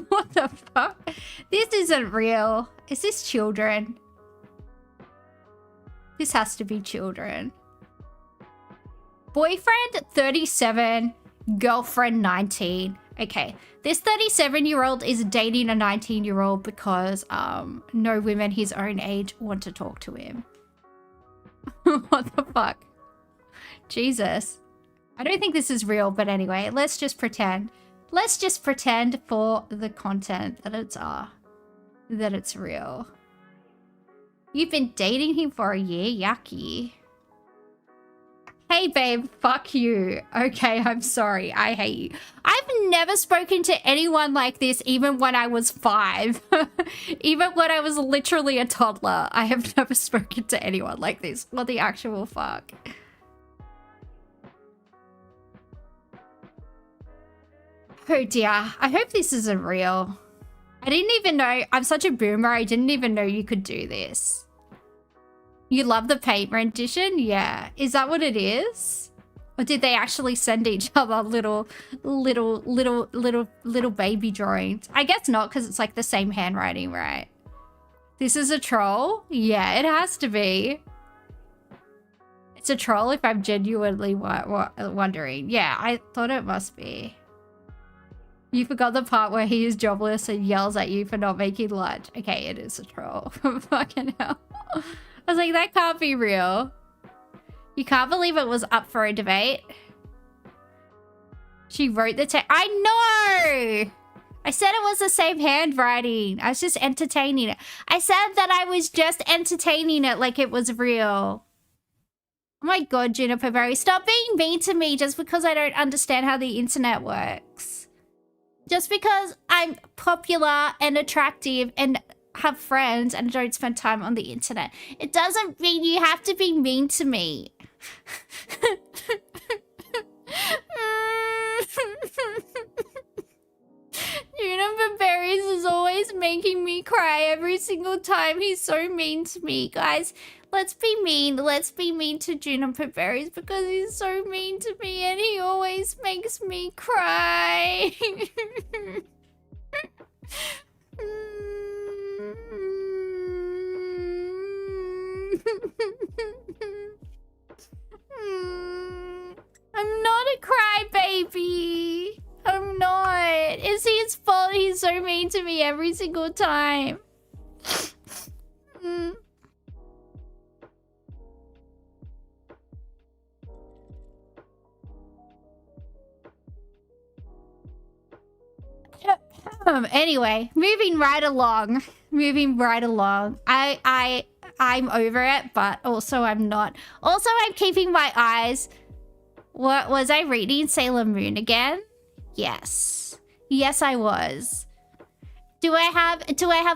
What the fuck? This isn't real. Is this children? This has to be children. Boyfriend 37, girlfriend 19. Okay, this 37-year-old is dating a 19-year-old because no women his own age want to talk to him. What the fuck? Jesus. I don't think this is real, but anyway, let's just pretend. Let's just pretend for the content that it's real. You've been dating him for a year? Yucky. Hey babe, fuck you. Okay, I'm sorry. I hate you. I've never spoken to anyone like this, even when I was 5. Even when I was literally a toddler. I have never spoken to anyone like this. What the actual fuck? Oh dear. I hope this isn't real. I didn't even know. I'm such a boomer. I didn't even know you could do this. You love the paint rendition? Yeah. Is that what it is? Or did they actually send each other little baby drawings? I guess not, because it's like the same handwriting, right? This is a troll? Yeah, it has to be. It's a troll if I'm genuinely wondering. Yeah, I thought it must be. You forgot the part where he is jobless and yells at you for not making lunch. Okay, it is a troll. Fucking hell. I was like, that can't be real. You can't believe it was up for a debate. She wrote the text. I know! I said it was the same handwriting. I was just entertaining it. I said that I was just entertaining it like it was real. Oh my god, Juniper Berry. Stop being mean to me just because I don't understand how the internet works. Just because I'm popular and attractive and have friends and don't spend time on the internet, it doesn't mean you have to be mean to me. Juniper Berries is always making me cry every single time. He's so mean to me, guys. Let's be mean. Let's be mean to Juniper Berries because he's so mean to me and he always makes me cry. I'm not a crybaby. I'm not. It's his fault he's so mean to me every single time. Anyway, moving right along. I'm over it, but also I'm not. Also, I'm keeping my eyes. What was I reading? Sailor Moon again? Yes. Yes, I was. Do I have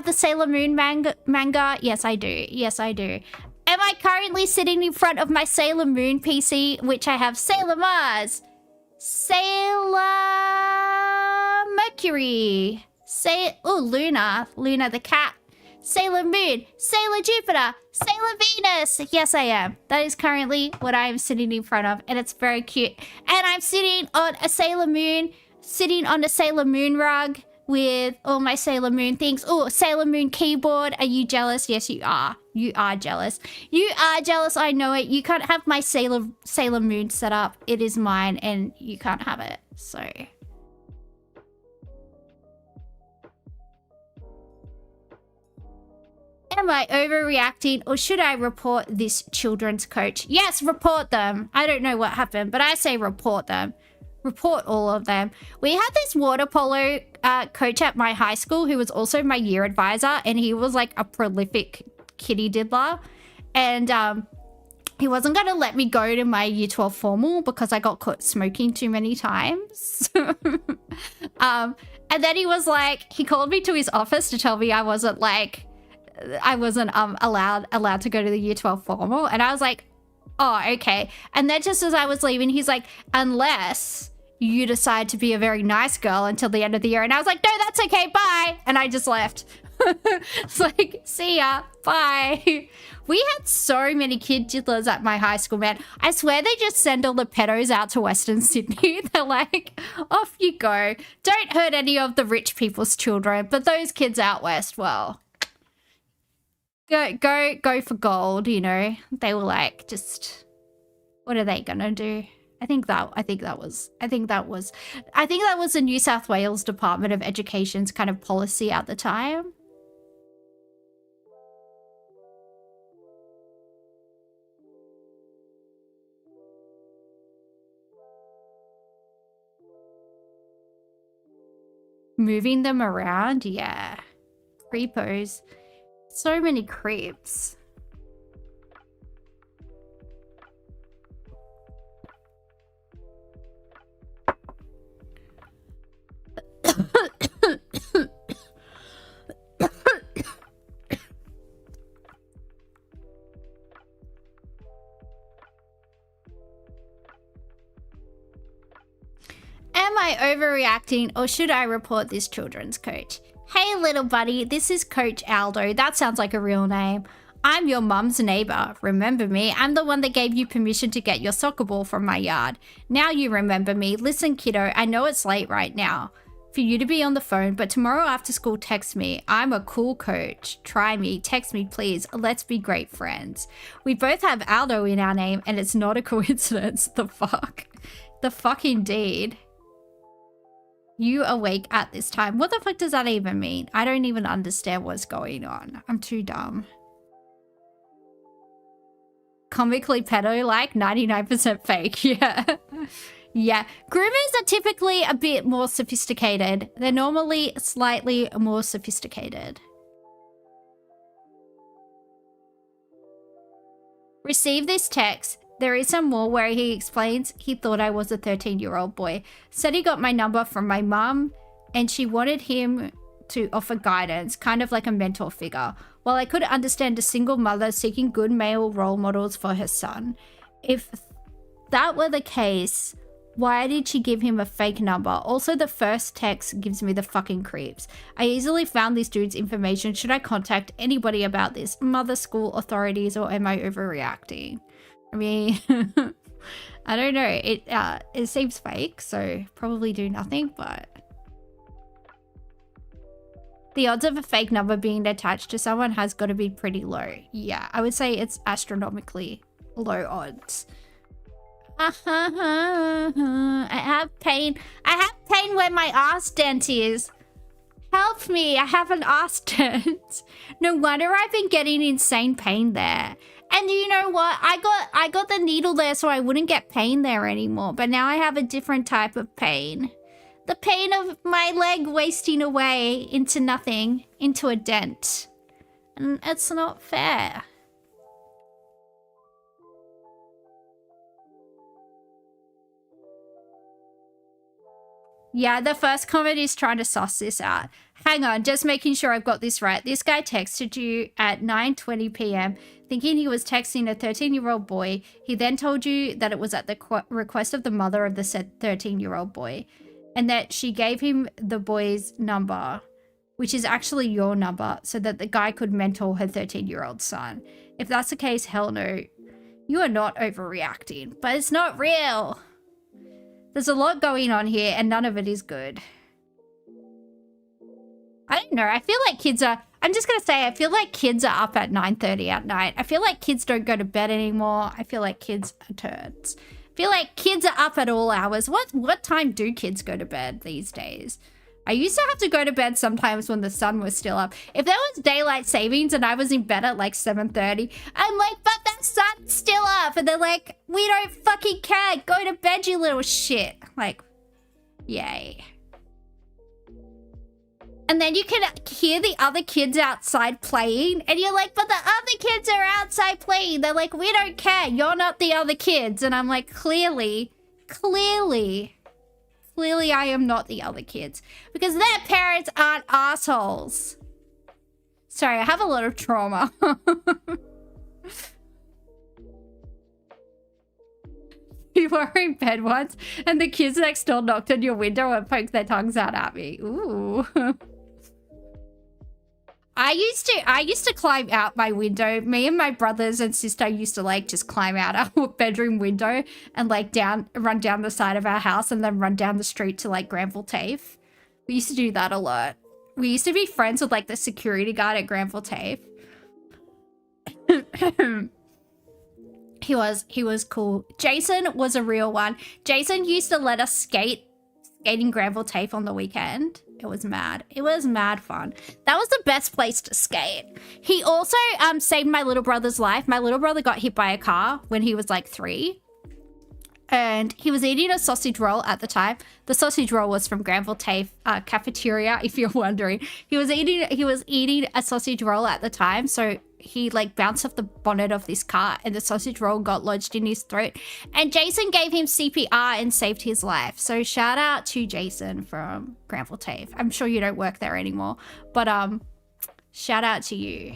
the Sailor Moon manga? Yes, I do. Yes, I do. Am I currently sitting in front of my Sailor Moon PC, which I have Sailor Mars, Sailor Mercury, Luna the cat, Sailor Moon, Sailor Jupiter, Sailor Venus. Yes, I am. That is currently what I am sitting in front of, and it's very cute. And I'm sitting on a Sailor Moon rug with all my Sailor Moon things. Oh, Sailor Moon keyboard. Are you jealous? Yes, you are. You are jealous. You are jealous. I know it. You can't have my Sailor Moon set up. It is mine, and you can't have it. So. Am I overreacting, or should I report this children's coach? Yes, report them. I don't know what happened, but I say report them. Report all of them. We had this water polo coach at my high school who was also my year advisor, and he was like a prolific kitty diddler. And he wasn't going to let me go to my year 12 formal because I got caught smoking too many times. And then he was like, he called me to his office to tell me I wasn't like, allowed to go to the year 12 formal. And I was like, oh, okay. And then just as I was leaving, he's like, unless you decide to be a very nice girl until the end of the year. And I was like, no, that's okay, bye. And I just left. It's like, see ya, bye. We had so many kid diddlers at my high school, man. I swear they just send all the pedos out to Western Sydney. They're like, off you go. Don't hurt any of the rich people's children, but those kids out west, well, go for gold, you know. They were like, just, what are they gonna do? I think that was the New South Wales Department of Education's kind of policy at the time. Moving them around, yeah. Creepos. So many creeps. Am I overreacting or should I report this children's coach? Hey little buddy, this is Coach Aldo. That sounds like a real name. I'm your mum's neighbor. Remember me? I'm the one that gave you permission to get your soccer ball from my yard. Now you remember me. Listen, kiddo, I know it's late right now for you to be on the phone, but tomorrow after school, text me. I'm a cool coach. Try me. Text me, please. Let's be great friends. We both have Aldo in our name, and it's not a coincidence. The fuck? The fuck indeed. You awake at this time. What the fuck does that even mean? I don't even understand what's going on. I'm too dumb. Comically pedo-like, 99% fake. Yeah. Yeah. Groomers are typically a bit more sophisticated. They're normally slightly more sophisticated. Receive this text. There is some more where he explains he thought I was a 13-year-old boy. Said he got my number from my mum and she wanted him to offer guidance, kind of like a mentor figure. While I could understand a single mother seeking good male role models for her son, if that were the case, why did she give him a fake number? Also, the first text gives me the fucking creeps. I easily found this dude's information. Should I contact anybody about this? Mother, school, authorities, or am I overreacting? I mean, I don't know. It seems fake, so probably do nothing, but the odds of a fake number being attached to someone has got to be pretty low. Yeah, I would say it's astronomically low odds. I have pain. I have pain where my arse dent is. Help me, I have an arse dent. No wonder I've been getting insane pain there. And you know what? I got the needle there so I wouldn't get pain there anymore. But now I have a different type of pain. The pain of my leg wasting away into nothing, into a dent. And it's not fair. Yeah, the first comment is trying to suss this out. Hang on, just making sure I've got this right. This guy texted you at 9:20 p.m. thinking he was texting a 13-year-old boy. He then told you that it was at the request of the mother of the said 13-year-old boy and that she gave him the boy's number, which is actually your number, so that the guy could mentor her 13-year-old son. If that's the case, hell no. You are not overreacting, but it's not real. There's a lot going on here and none of it is good. I don't know. I feel like kids are... I'm just going to say, I feel like kids are up at 9:30 at night. I feel like kids don't go to bed anymore. I feel like kids are turds. I feel like kids are up at all hours. What time do kids go to bed these days? I used to have to go to bed sometimes when the sun was still up. If there was daylight savings and I was in bed at like 7:30, I'm like, but that sun's still up. And they're like, we don't fucking care. Go to bed, you little shit. Like, yay. And then you can hear the other kids outside playing. And you're like, but the other kids are outside playing. They're like, we don't care. You're not the other kids. And I'm like, clearly. Clearly, I am not the other kids because their parents aren't assholes. Sorry, I have a lot of trauma. You were in bed once and the kids next door knocked on your window and poked their tongues out at me. Ooh. I used to climb out my window. Me and my brothers and sister used to like just climb out our bedroom window and like run down the side of our house and then run down the street to like Granville TAFE. We used to do that a lot. We used to be friends with like the security guard at Granville TAFE. He was cool. Jason was a real one. Jason used to let us skating Granville TAFE on the weekend. It was mad. It was mad fun. That was the best place to skate. He also saved my little brother's life. My little brother got hit by a car when he was like 3. And he was eating a sausage roll at the time. The sausage roll was from Granville TAFE cafeteria, if you're wondering. He was eating a sausage roll at the time, so he like bounced off the bonnet of this car and the sausage roll got lodged in his throat. And Jason gave him CPR and saved his life. So shout out to Jason from Granville TAFE. I'm sure you don't work there anymore, but shout out to you.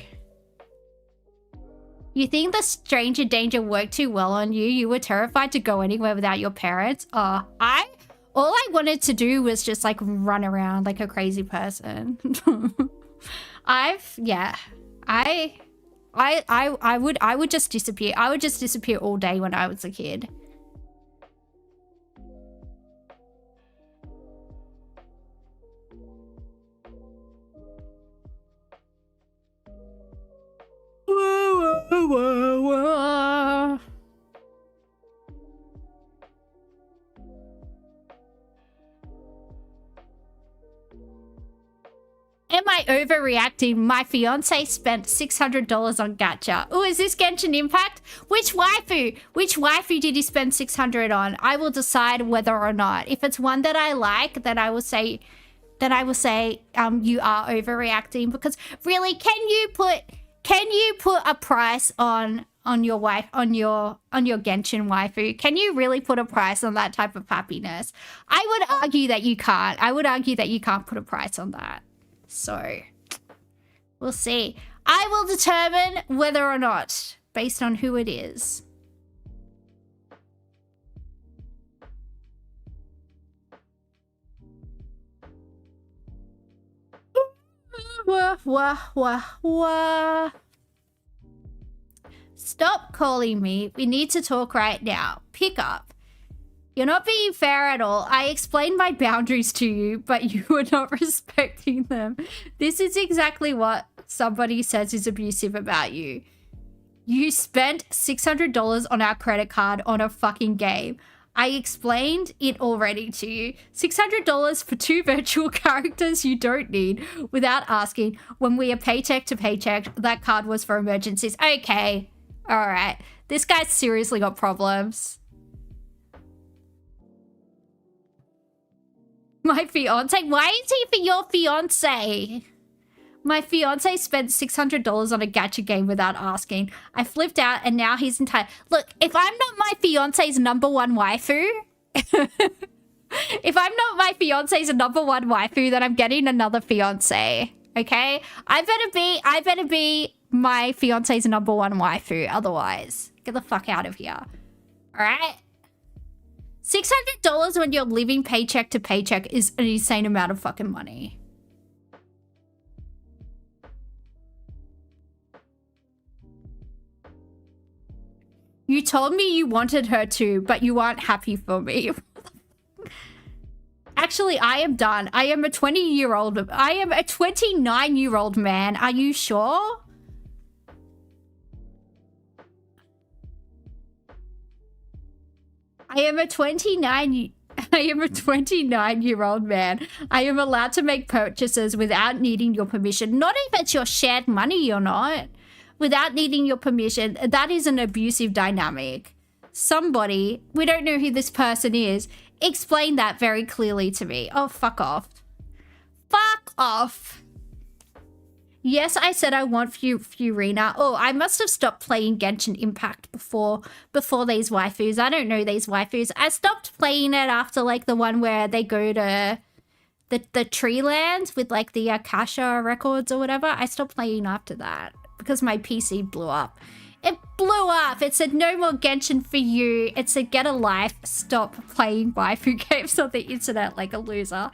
You think the stranger danger worked too well on you? You were terrified to go anywhere without your parents? All I wanted to do was just like run around like a crazy person. I would just disappear. I would just disappear all day when I was a kid. Whoa, whoa, whoa, whoa. Am I overreacting? My fiance spent $600 on gacha. Oh, is this Genshin Impact? Which waifu? Which waifu did he spend $600 on? I will decide whether or not. If it's one that I like, then I will say you are overreacting, because really, can you put a price on your Genshin waifu? Can you really put a price on that type of happiness? I would argue that you can't. I would argue that you can't put a price on that. So, we'll see. I will determine whether or not, based on who it is. Wah, wah, wah, wah. Stop calling me. We need to talk right now. Pick up. You're not being fair at all. I explained my boundaries to you, but you are not respecting them. This is exactly what somebody says is abusive about you. You spent $600 on our credit card on a fucking game. I explained it already to you. $600 for 2 virtual characters you don't need without asking. When we are paycheck to paycheck, that card was for emergencies. Okay. All right. This guy's seriously got problems. My fiance? Why is he for your fiance? My fiance spent $600 on a gacha game without asking. I flipped out and now he's entitled. Look, if I'm not my fiance's #1 waifu, if I'm not my fiance's #1 waifu, then I'm getting another fiance. Okay? I better be my fiance's #1 waifu. Otherwise, get the fuck out of here. All right? $600 when you're living paycheck to paycheck is an insane amount of fucking money. You told me you wanted her to, but you aren't happy for me. Actually, I am done. I am a 29-year-old man. Are you sure? I am a 29-year-old man. I am allowed to make purchases without needing your permission. Not if it's your shared money or not. Without needing your permission. That is an abusive dynamic. Somebody, we don't know who this person is, explain that very clearly to me. Oh, fuck off. Fuck off. Yes, I said I want Furina. Oh, I must have stopped playing Genshin Impact before these waifus. I don't know these waifus. I stopped playing it after like the one where they go to the tree lands with like the Akasha records or whatever. I stopped playing after that because my PC blew up. It blew up. It said no more Genshin for you. It said get a life. Stop playing waifu games on the internet like a loser.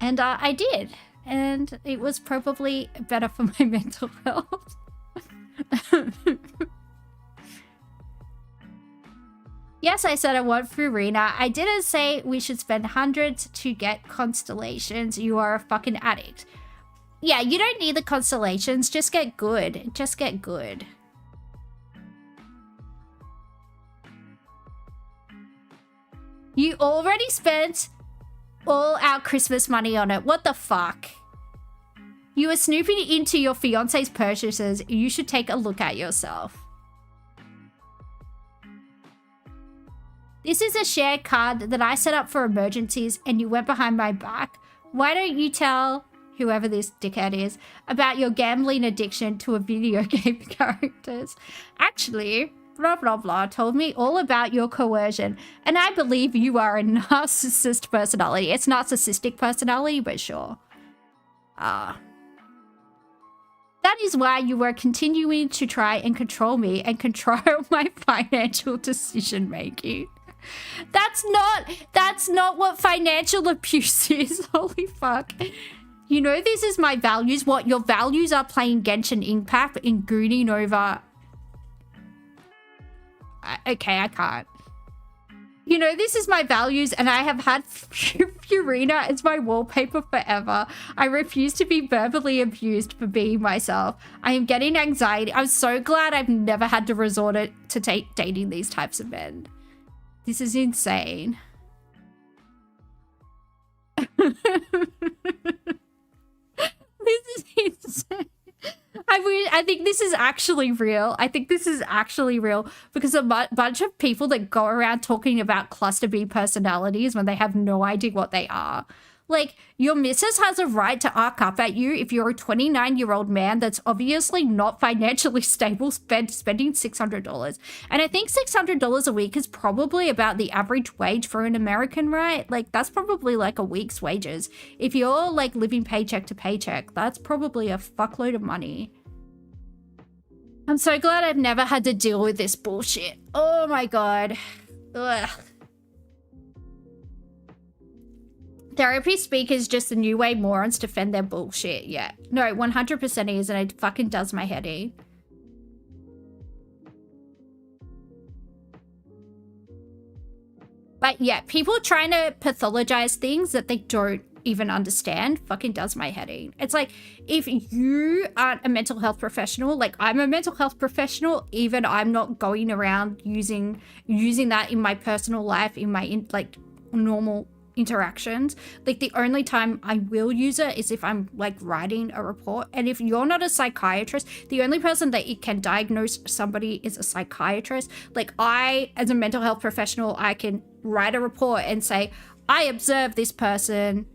And I did. And it was probably better for my mental health. Yes, I said I want Furina. I didn't say we should spend hundreds to get constellations. You are a fucking addict. Yeah, you don't need the constellations. Just get good. Just get good. You already spent all our Christmas money on it. What the fuck? You were snooping into your fiance's purchases. You should take a look at yourself. This is a shared card that I set up for emergencies and you went behind my back. Why don't you tell whoever this dickhead is about your gambling addiction to a video game characters? Actually, blah blah blah told me all about your coercion and I believe you are a narcissist personality. It's narcissistic personality, but sure. That is why you were continuing to try and control me and control my financial decision making. That's not what financial abuse is. Holy fuck. You know this is my values. What, your values are playing Genshin Impact and gooning over... Okay, I can't. You know, this is my values and I have had Furina as my wallpaper forever. I refuse to be verbally abused for being myself. I am getting anxiety. I'm so glad I've never had to resort to dating these types of men. This is insane. This is insane. I think this is actually real. I think this is actually real because a bunch of people that go around talking about cluster B personalities when they have no idea what they are. Like, your missus has a right to arc up at you if you're a 29-year-old man that's obviously not financially stable spending $600. And I think $600 a week is probably about the average wage for an American, right? Like, that's probably like a week's wages. If you're like living paycheck to paycheck, that's probably a fuckload of money. I'm so glad I've never had to deal with this bullshit. Oh my god. Ugh. Therapy speak is just the new way morons defend their bullshit. Yeah. No, 100% is, and it fucking does my head in. But yeah, people trying to pathologize things that they don't even understand fucking does my head in. It's like, if you aren't a mental health professional, like I'm a mental health professional, even I'm not going around using that in my personal life, in my like normal interactions. Like, the only time I will use it is if I'm like writing a report. And if you're not a psychiatrist, the only person that it can diagnose somebody is a psychiatrist. Like, I, as a mental health professional, I can write a report and say, I observed this person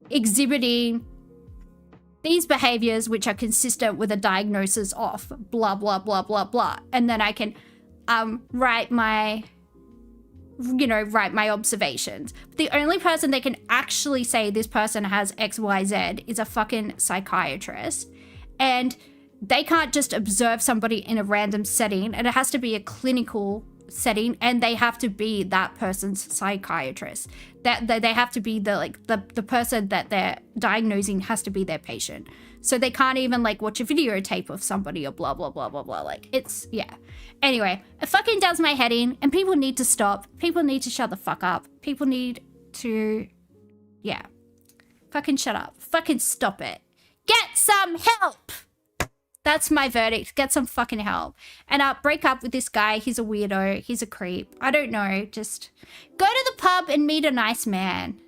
exhibiting these behaviors which are consistent with a diagnosis of blah blah blah blah blah, and then I can write my observations. But the only person that can actually say this person has XYZ is a fucking psychiatrist, and they can't just observe somebody in a random setting, and it has to be a clinical setting, and they have to be that person's psychiatrist. That they have to be the person that they're diagnosing has to be their patient. So they can't even like watch a videotape of somebody or blah blah blah blah blah. Like, it's, yeah. Anyway, it fucking does my head in, and people need to stop. People need to shut the fuck up. People need to, yeah, fucking shut up. Fucking stop it. Get some help. That's my verdict. Get some fucking help. And break up with this guy. He's a weirdo. He's a creep. I don't know. Just go to the pub and meet a nice man.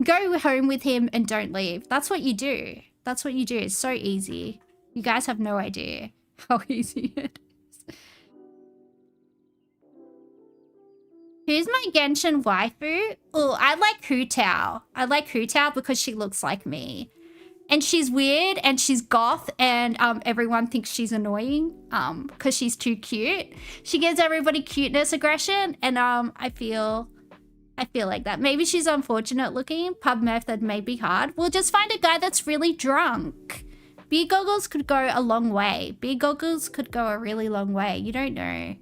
Go home with him and don't leave. That's what you do. That's what you do. It's so easy. You guys have no idea how easy it is. Who's my Genshin waifu? Oh, I like Hu Tao. I like Hu Tao because she looks like me. And she's weird and she's goth and everyone thinks she's annoying because she's too cute. She gives everybody cuteness aggression and I feel like that. Maybe she's unfortunate looking. Pub method may be hard. We'll just find a guy that's really drunk. Beer goggles could go a long way. Beer goggles could go a really long way. You don't know.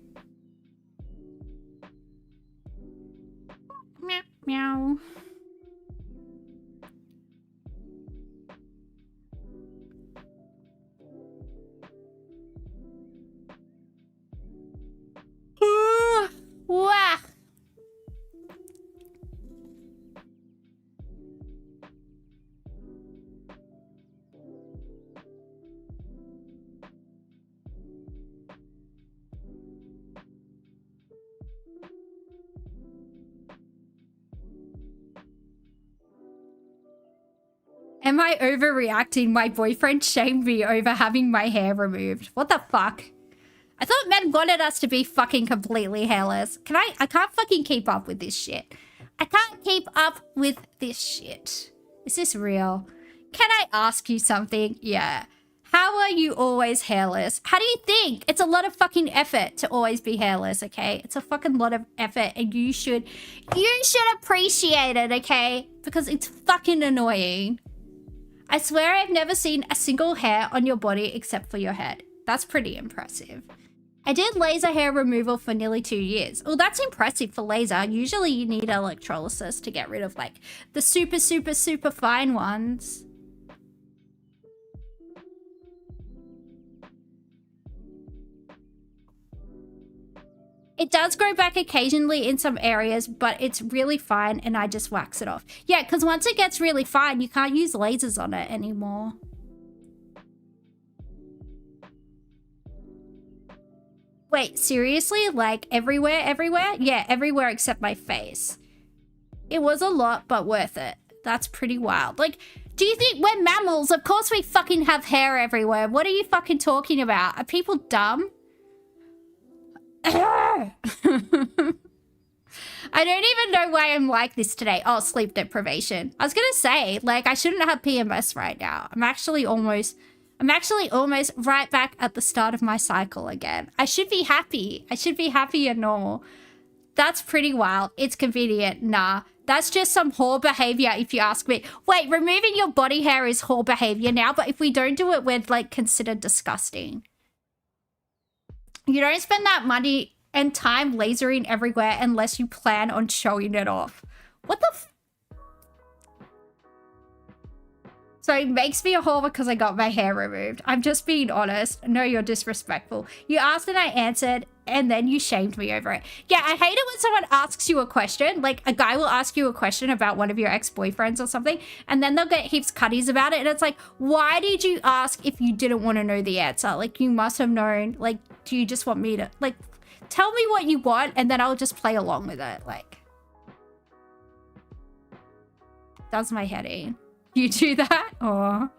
Meow, meow. Wah. Am I overreacting? My boyfriend shamed me over having my hair removed. What the fuck? I thought men wanted us to be fucking completely hairless. I can't fucking keep up with this shit. I can't keep up with this shit. Is this real? Can I ask you something? Yeah. How are you always hairless? How do you think? It's a lot of fucking effort to always be hairless, okay? It's a fucking lot of effort and you should appreciate it, okay? Because it's fucking annoying. I swear I've never seen a single hair on your body except for your head. That's pretty impressive. I did laser hair removal for nearly 2 years. Oh, that's impressive for laser. Usually you need electrolysis to get rid of like the super, super, super fine ones. It does grow back occasionally in some areas, but it's really fine and I just wax it off. Yeah, because once it gets really fine, you can't use lasers on it anymore. Wait, seriously? Like everywhere, everywhere? Yeah, everywhere except my face. It was a lot, but worth it. That's pretty wild. Like, do you think we're mammals? Of course we fucking have hair everywhere. What are you fucking talking about? Are people dumb? I don't even know why I'm like this today. Oh, sleep deprivation. I was gonna say, like, I shouldn't have PMS right now. I'm actually almost right back at the start of my cycle again. I should be happy. I should be happy and normal. That's pretty wild. It's convenient. Nah, that's just some whore behavior if you ask me. Wait, removing your body hair is whore behavior now, but if we don't do it, we're like considered disgusting. You don't spend that money and time lasering everywhere unless you plan on showing it off. What the f- So it makes me a whore because I got my hair removed. I'm just being honest. No, you're disrespectful. You asked and I answered and then you shamed me over it. Yeah, I hate it when someone asks you a question. Like a guy will ask you a question about one of your ex-boyfriends or something and then they'll get heaps cutties about it. And it's like, why did you ask if you didn't want to know the answer? Like you must have known. Like, do you just want me to, like, tell me what you want and then I'll just play along with it. Like, does my head in. You do that? Or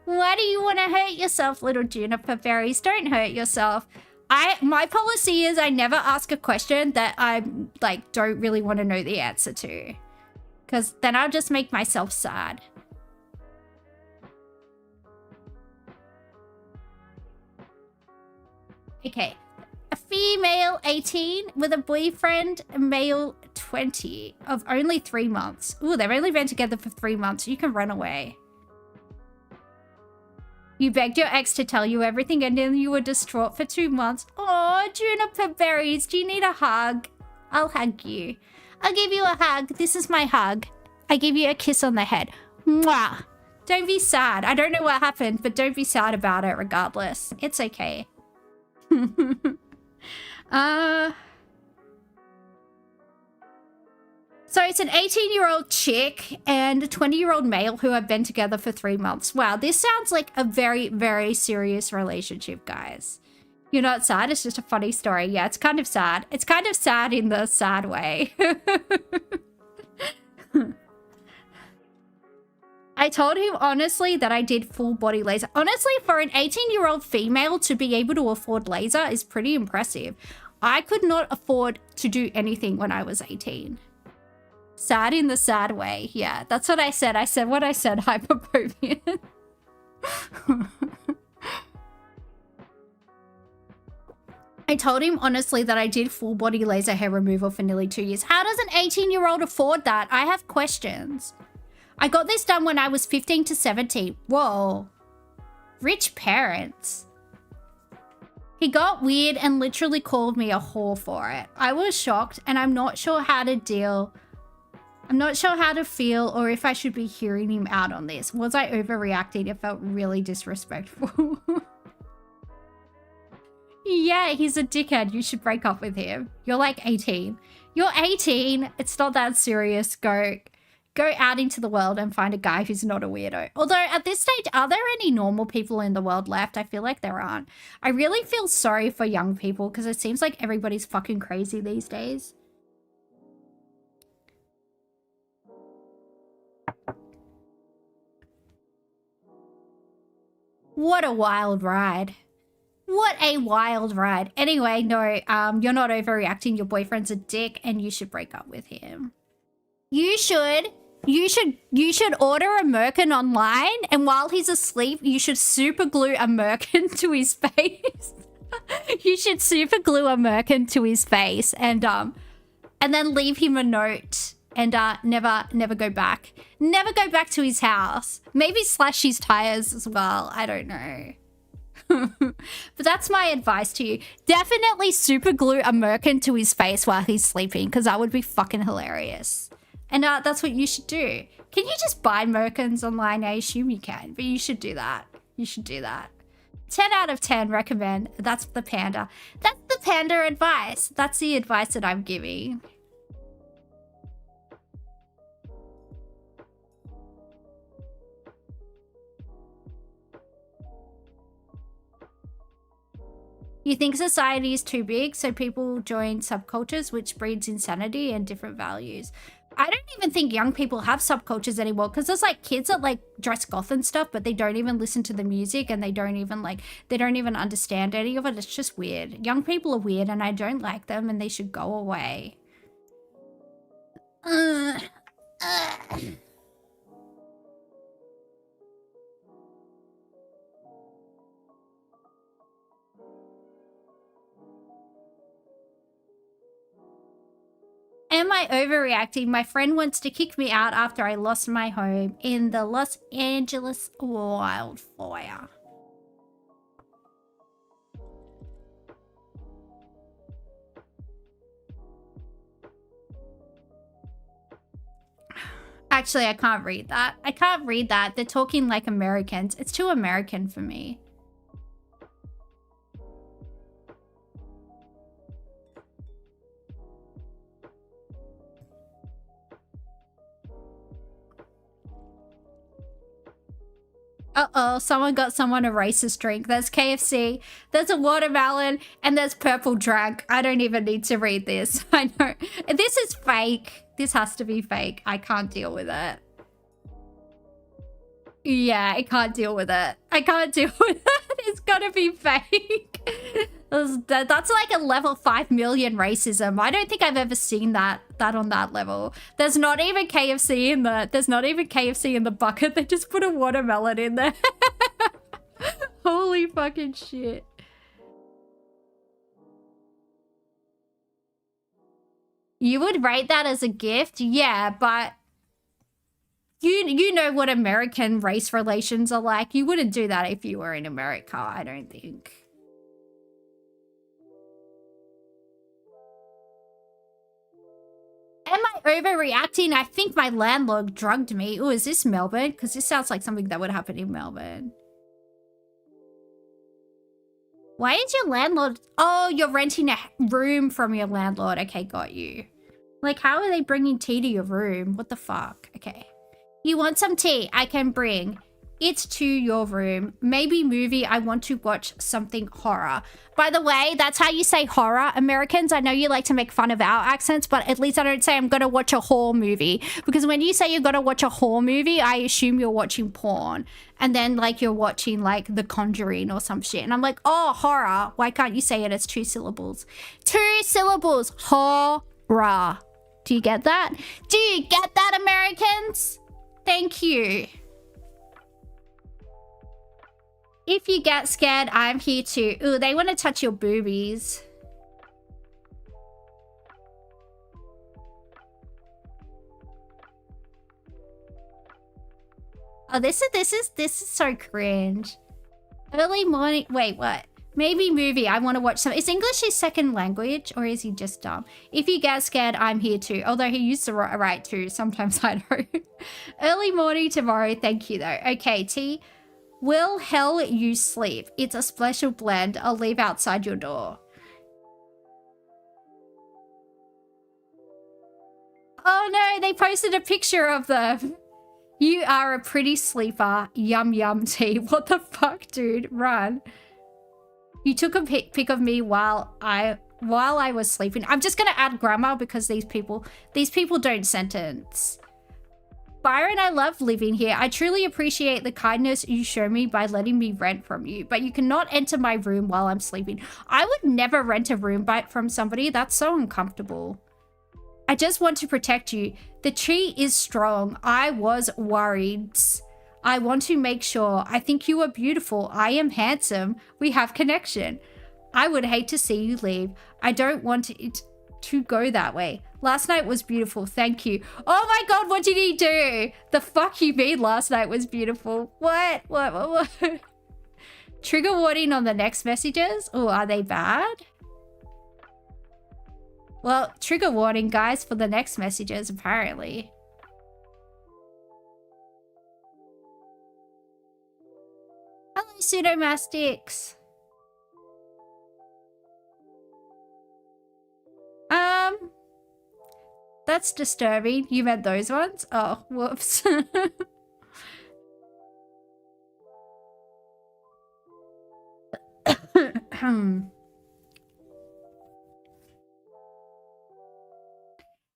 why do you want to hurt yourself, little juniper berries? Don't hurt yourself. My policy is I never ask a question that I like don't really want to know the answer to. Because then I'll just make myself sad. Okay. A female 18 with a boyfriend, a male 20 of only 3 months. Ooh, they've only been together for 3 months. You can run away. You begged your ex to tell you everything and then you were distraught for 2 months. Oh, juniper berries, do you need a hug? I'll hug you. I'll give you a hug. This is my hug. I give you a kiss on the head. Mwah. Don't be sad. I don't know what happened, but don't be sad about it regardless. It's okay. So it's an 18-year-old chick and a 20-year-old male who have been together for 3 months. Wow, this sounds like a very, very serious relationship, guys. You're not sad, it's just a funny story. Yeah, it's kind of sad. It's kind of sad in the sad way. I told him honestly that I did full body laser. Honestly, for an 18-year-old female to be able to afford laser is pretty impressive. I could not afford to do anything when I was 18. Sad in the sad way. Yeah, that's what I said. I said what I said, hyperbopian. I told him honestly that I did full body laser hair removal for nearly 2 years. How does an 18-year-old afford that? I have questions. I got this done when I was 15 to 17. Whoa. Rich parents. He got weird and literally called me a whore for it. I was shocked and I'm not sure how to deal. I'm not sure how to feel or if I should be hearing him out on this. Was I overreacting? It felt really disrespectful. Yeah, he's a dickhead. You should break up with him. You're like 18. You're 18. It's not that serious. Go out into the world and find a guy who's not a weirdo. Although at this stage, are there any normal people in the world left? I feel like there aren't. I really feel sorry for young people because it seems like everybody's fucking crazy these days. What a wild ride. What a wild ride. Anyway, no, you're not overreacting. Your boyfriend's a dick and you should break up with him. You should order a merkin online and while he's asleep, you should super glue a merkin to his face. You should super glue a merkin to his face and then leave him a note and never go back. Never go back to his house. Maybe slash his tires as well. I don't know. But that's my advice to you. Definitely super glue a merkin to his face while he's sleeping because that would be fucking hilarious. And that's what you should do. Can you just buy merkins online? I assume you can, but you should do that. You should do that. 10 out of 10 recommend. That's the panda. That's the panda advice. That's the advice that I'm giving. You think society is too big, so people join subcultures, which breeds insanity and different values. I don't even think young people have subcultures anymore because there's like kids that like dress goth and stuff, but they don't even listen to the music and they don't even understand any of it. It's just weird. Young people are weird and I don't like them and they should go away. Am I overreacting? My friend wants to kick me out after I lost my home in the Los Angeles wildfire. Actually, I can't read that. I can't read that. They're talking like Americans. It's too American for me. Uh-oh, someone got someone a racist drink. There's KFC, there's a watermelon, and there's purple drink. I don't even need to read this. I know. This is fake. This has to be fake. I can't deal with it. Yeah, I can't deal with it. I can't deal with it. It's gotta be fake. That's like a level 5 million racism. I don't think I've ever seen that on that level. There's not even KFC in the bucket. They just put a watermelon in there. Holy fucking shit. You would rate that as a gift? Yeah, but you know what American race relations are like. You wouldn't do that if you were in America, I don't think. Am I overreacting? I think my landlord drugged me. Oh, is this Melbourne? Because this sounds like something that would happen in Melbourne. Why is your landlord... Oh, you're renting a room from your landlord. Okay, got you. Like, how are they bringing tea to your room? What the fuck? Okay. You want some tea? I can bring. It's to your room. Maybe movie. I want to watch something horror. By the way, that's how you say horror, Americans. I know you like to make fun of our accents, but at least I don't say I'm going to watch a horror movie. Because when you say you're going to watch a horror movie, I assume you're watching porn. And then, like, you're watching, like, The Conjuring or some shit. And I'm like, oh, horror. Why can't you say it as 2 syllables? 2 syllables. Horror. Do you get that? Do you get that, Americans? Thank you. If you get scared, I'm here too. Ooh, they want to touch your boobies. Oh, this is so cringe. Early morning. Wait, what? Maybe movie. I want to watch some. Is English his second language, or is he just dumb? If you get scared, I'm here too. Although he used the right to. Sometimes I don't. Early morning tomorrow. Thank you though. Okay, T. Will hell you sleep? It's a special blend. I'll leave outside your door. Oh no, they posted a picture of them. You are a pretty sleeper. Yum yum tea. What the fuck, dude? Run. You took a pic of me while I was sleeping. I'm just gonna add grammar because these people don't sentence. Byron, I love living here. I truly appreciate the kindness you show me by letting me rent from you, but you cannot enter my room while I'm sleeping. I would never rent a room from somebody. That's so uncomfortable. I just want to protect you. The tree is strong. I was worried. I want to make sure. I think you are beautiful. I am handsome. We have connection. I would hate to see you leave. I don't want it to go that way. Last night was beautiful. Thank you. Oh my god, what did he do? The fuck you mean last night was beautiful? What? Trigger warning on the next messages? Oh, are they bad? Well, trigger warning, guys, for the next messages, apparently. Hello, pseudomastics. That's disturbing. You meant those ones? Oh, whoops.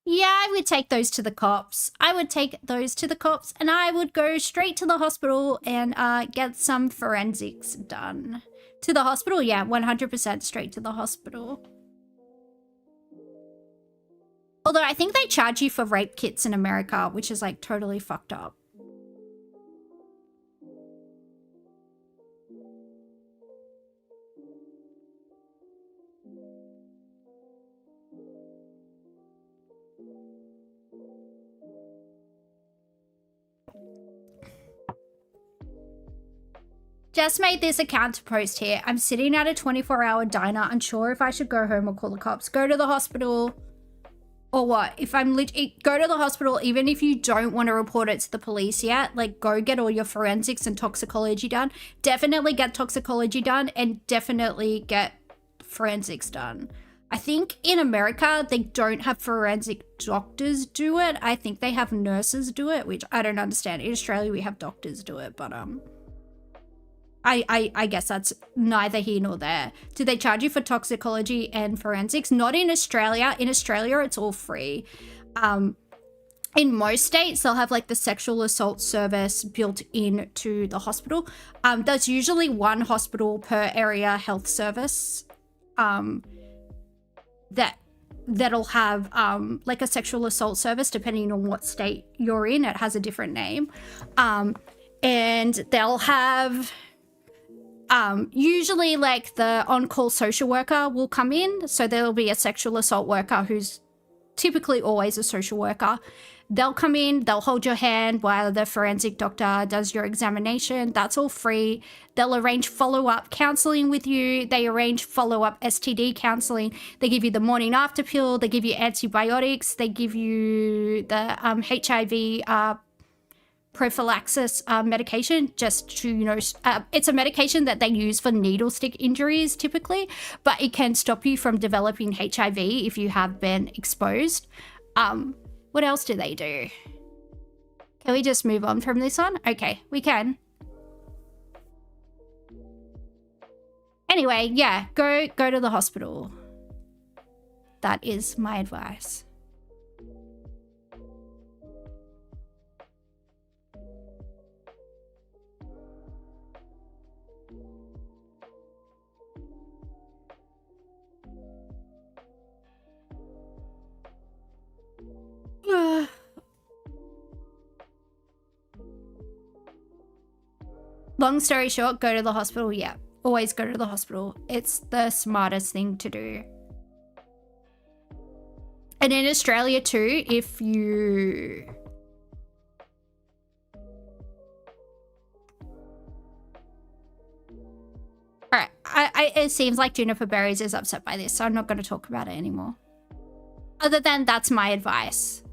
Yeah, I would take those to the cops. I would take those to the cops and I would go straight to the hospital and get some forensics done. To the hospital? Yeah, 100% straight to the hospital. Although I think they charge you for rape kits in America, which is like totally fucked up. Just made this account to post here. I'm sitting at a 24-hour diner, unsure if I should go home or call the cops. Go to the hospital. Or what? If I'm go to the hospital, even if you don't want to report it to the police yet, like go get all your forensics and toxicology done. Definitely get toxicology done and definitely get forensics done. I think in America, they don't have forensic doctors do it. I think they have nurses do it, which I don't understand. In Australia, we have doctors do it, but I guess that's neither here nor there. Do they charge you for toxicology and forensics? Not in Australia. In Australia, it's all free. In most states, they'll have like the sexual assault service built into the hospital. There's usually one hospital per area health service that'll have like a sexual assault service depending on what state you're in. It has a different name. And they'll have... usually like the on-call social worker will come in. So there'll be a sexual assault worker who's typically always a social worker. They'll come in, they'll hold your hand while the forensic doctor does your examination. That's all free. They'll arrange follow-up counseling with you. They arrange follow-up STD counseling. They give you the morning after pill. They give you antibiotics. They give you the HIV prophylaxis medication just to, you know, it's a medication that they use for needle stick injuries typically, but it can stop you from developing HIV if you have been exposed. What else do they do? Can we just move on from this one? Okay, we can. Anyway, yeah, go to the hospital. That is my advice. Long story short, go to the hospital. Yeah, always go to the hospital. It's the smartest thing to do. And in Australia too, if you... Alright, it seems like Juniper Berries is upset by this, so I'm not going to talk about it anymore. Other than that's my advice.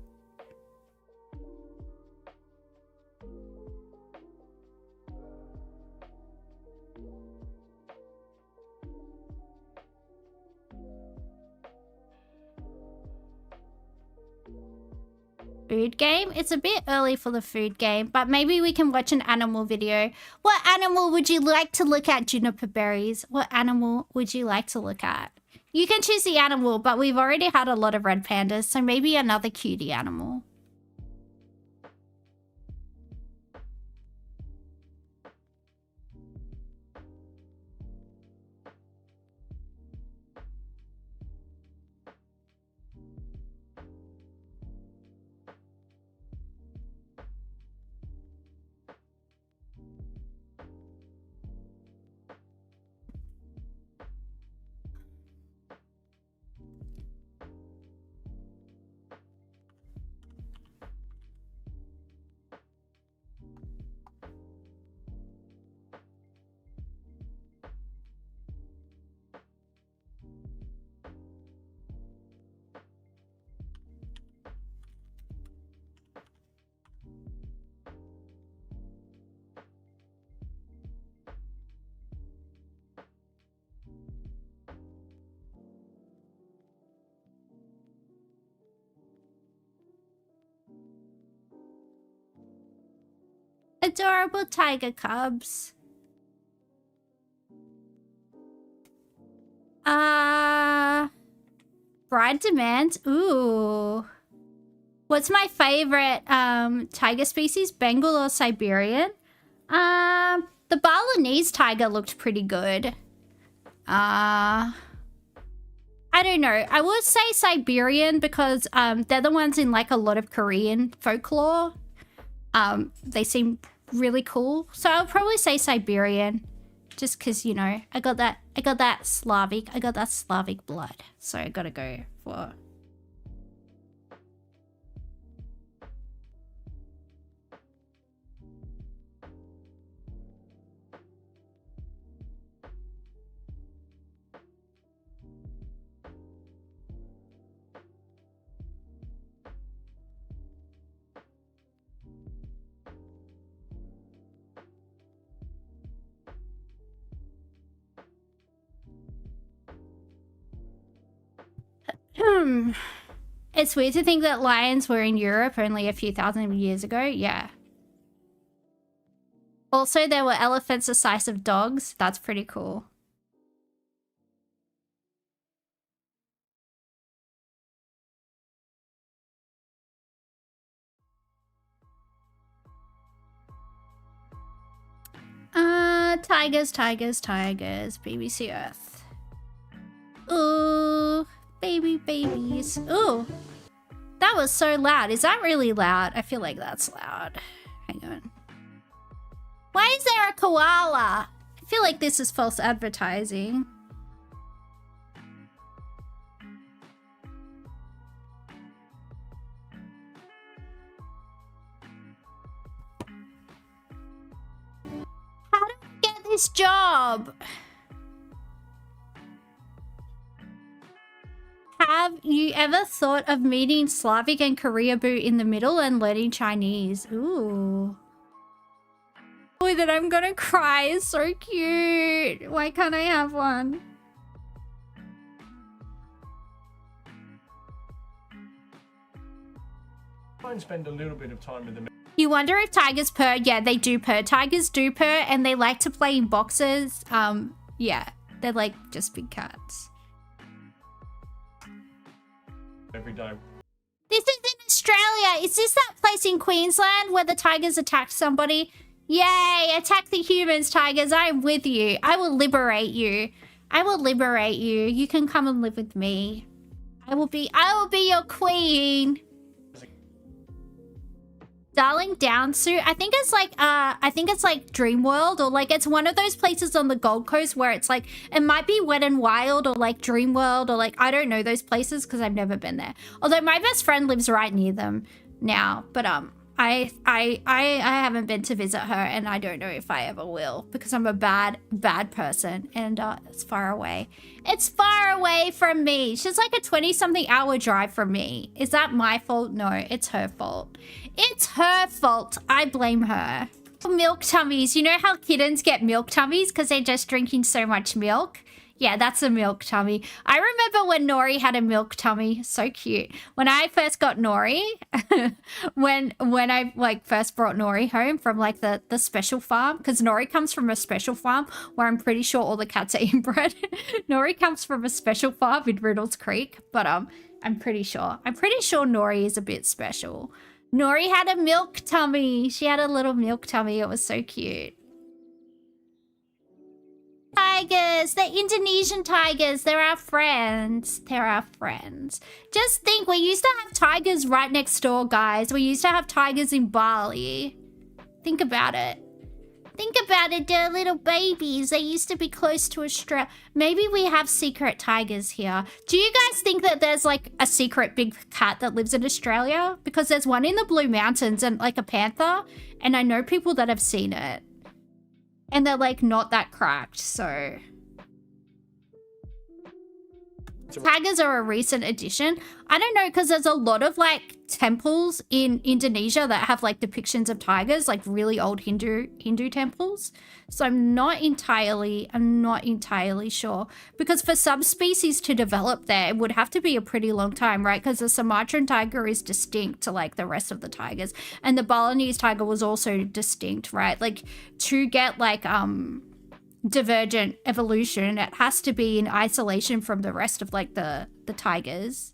Food game? It's a bit early for the food game, but maybe we can watch an animal video. What animal would you like to look at, Juniper Berries? What animal would you like to look at? You can choose the animal, but we've already had a lot of red pandas, so maybe another cutie animal. Adorable tiger cubs. Bride demands. Ooh. What's my favorite tiger species? Bengal or Siberian? The Balinese tiger looked pretty good. I don't know. I would say Siberian because they're the ones in like a lot of Korean folklore. They seem really cool. So I'll probably say Siberian just because, you know, I got that Slavic blood. So I gotta go for... It's weird to think that lions were in Europe only a few thousand years ago. Yeah. Also, there were elephants the size of dogs. That's pretty cool. Tigers, tigers, tigers. BBC Earth. Ooh. Baby babies. Ooh. That was so loud. Is that really loud? I feel like that's loud. Hang on. Why is there a koala? I feel like this is false advertising. How do I get this job? Have you ever thought of meeting Slavic and Koreaboo in the middle and learning Chinese? Ooh. Boy, that I'm gonna cry is so cute. Why can't I have one?
Try and spend a little bit of time with them.
You wonder if tigers purr? Yeah, they do purr. Tigers do purr and they like to play in boxes. Yeah, They're like just big cats.
Every day.
This is in Australia. Is this that place in Queensland where the tigers attacked somebody? Yay, attack the humans, tigers. I am with you. I will liberate you. I will liberate you. You can come and live with me. I will be your queen. Darling Down suit. I think it's like Dream World, or like it's one of those places on the Gold Coast where it's like it might be Wet and Wild or like Dream World, or like I don't know those places because I've never been there. Although my best friend lives right near them now, but I haven't been to visit her, and I don't know if I ever will because I'm a bad person, and it's far away. It's far away from me. She's like a 20-something hour drive from me. Is that my fault? No, it's her fault. It's her fault. I blame her. Milk tummies. You know how kittens get milk tummies because they're just drinking so much milk? Yeah, that's a milk tummy. I remember when Nori had a milk tummy. So cute. When I first got Nori, when I like first brought Nori home from like the special farm, because Nori comes from a special farm where I'm pretty sure all the cats are inbred. Nori comes from a special farm in Riddles Creek, but I'm pretty sure Nori is a bit special. Nori had a milk tummy. She had a little milk tummy. It was so cute. Tigers, they're Indonesian tigers. They're our friends. They're our friends. Just think, we used to have tigers right next door, guys. We used to have tigers in Bali. Think about it. Think about it, they're little babies. They used to be close to Australia. Maybe we have secret tigers here. Do you guys think that there's like a secret big cat that lives in Australia? Because there's one in the Blue Mountains and like a panther. And I know people that have seen it. And they're like not that cracked, so. Tigers are a recent addition. I don't know, because there's a lot of like temples in Indonesia that have like depictions of tigers, like really old Hindu temples. So I'm not entirely sure, because for subspecies to develop there, it would have to be a pretty long time, right? Because the Sumatran tiger is distinct to like the rest of the tigers, and the Balinese tiger was also distinct, right? Like to get like divergent evolution, it has to be in isolation from the rest of like the tigers,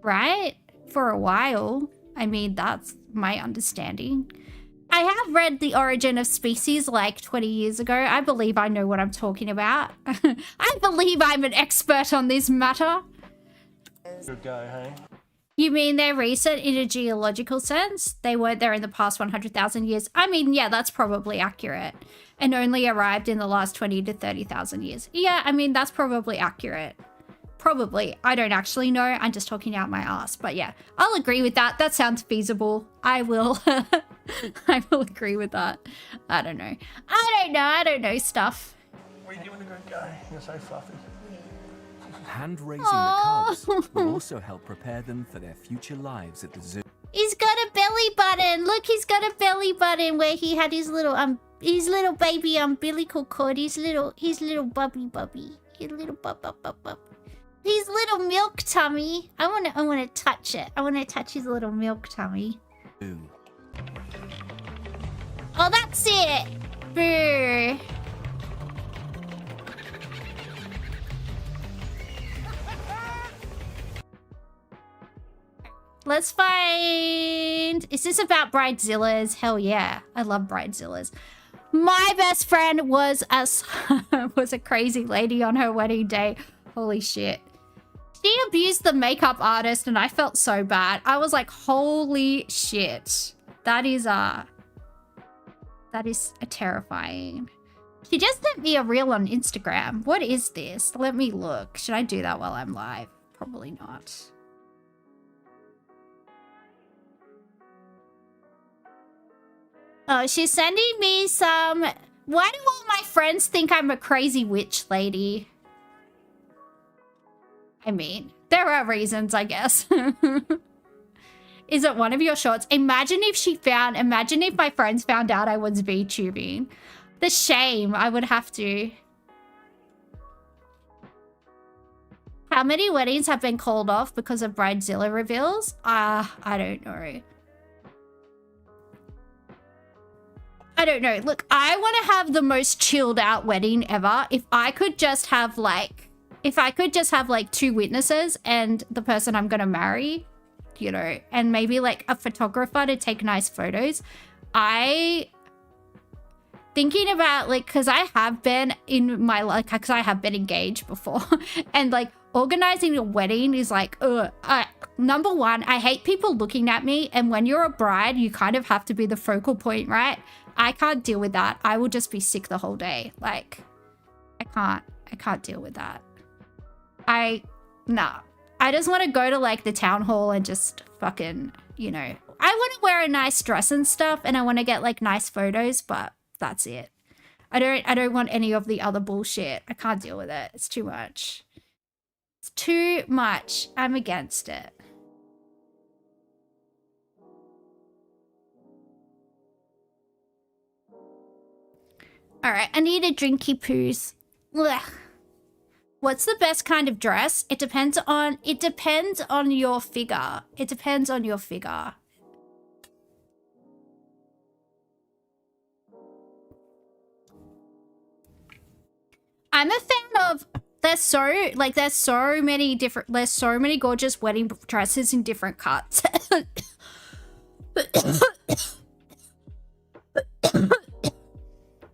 right? For a while. I mean, that's my understanding. I have read The Origin of Species like 20 years ago. I believe I know what I'm talking about. I believe I'm an expert on this matter.
Good guy, hey?
You mean they're recent in a geological sense? They weren't there in the past 100,000 years. I mean, yeah, that's probably accurate. And only arrived in the last 20 to 30,000 years. Yeah, I mean, that's probably accurate. Probably. I don't actually know. I'm just talking out my ass. But yeah, I'll agree with that. That sounds feasible. I will. I will agree with that. I don't know. I don't know stuff.
What are you doing, a good guy? You're so fluffy.
Hand-raising the cubs will also help prepare them for their future lives at the zoo.
He's got a belly button. Look, he's got a belly button where he had his little baby umbilical cord. His little bubby. His little bub. His little milk tummy. I wanna touch it. I wanna touch his little milk tummy.
Ooh.
Oh, that's it. Brr. Let's find... Is this about bridezillas? Hell yeah. I love bridezillas. My best friend was a crazy lady on her wedding day. Holy shit. She abused the makeup artist and I felt so bad. I was like, holy shit. That is terrifying. She just sent me a reel on Instagram. What is this? Let me look. Should I do that while I'm live? Probably not. Oh, she's sending me some... Why do all my friends think I'm a crazy witch lady? I mean, there are reasons, I guess. Is it one of your shorts? Imagine if my friends found out I was VTubing. The shame I would have to. How many weddings have been called off because of bridezilla reveals? I don't know. I don't know. Look, I want to have the most chilled out wedding ever. If I could just have like 2 witnesses and the person I'm going to marry, you know, and maybe like a photographer to take nice photos. Thinking about like, cause I have been in my life, cause I have been engaged before and like organizing a wedding is like, number one, I hate people looking at me. And when you're a bride, you kind of have to be the focal point, right? I can't deal with that. I will just be sick the whole day. Like, I can't deal with that. Nah. I just want to go to like the town hall and just fucking, you know, I want to wear a nice dress and stuff and I want to get like nice photos, but that's it. I don't want any of the other bullshit. I can't deal with it. It's too much. It's too much. I'm against it. All right, I need a drinky poos. Ugh. What's the best kind of dress? It depends on your figure. It depends on your figure. I'm a fan of there's so many gorgeous wedding dresses in different cuts.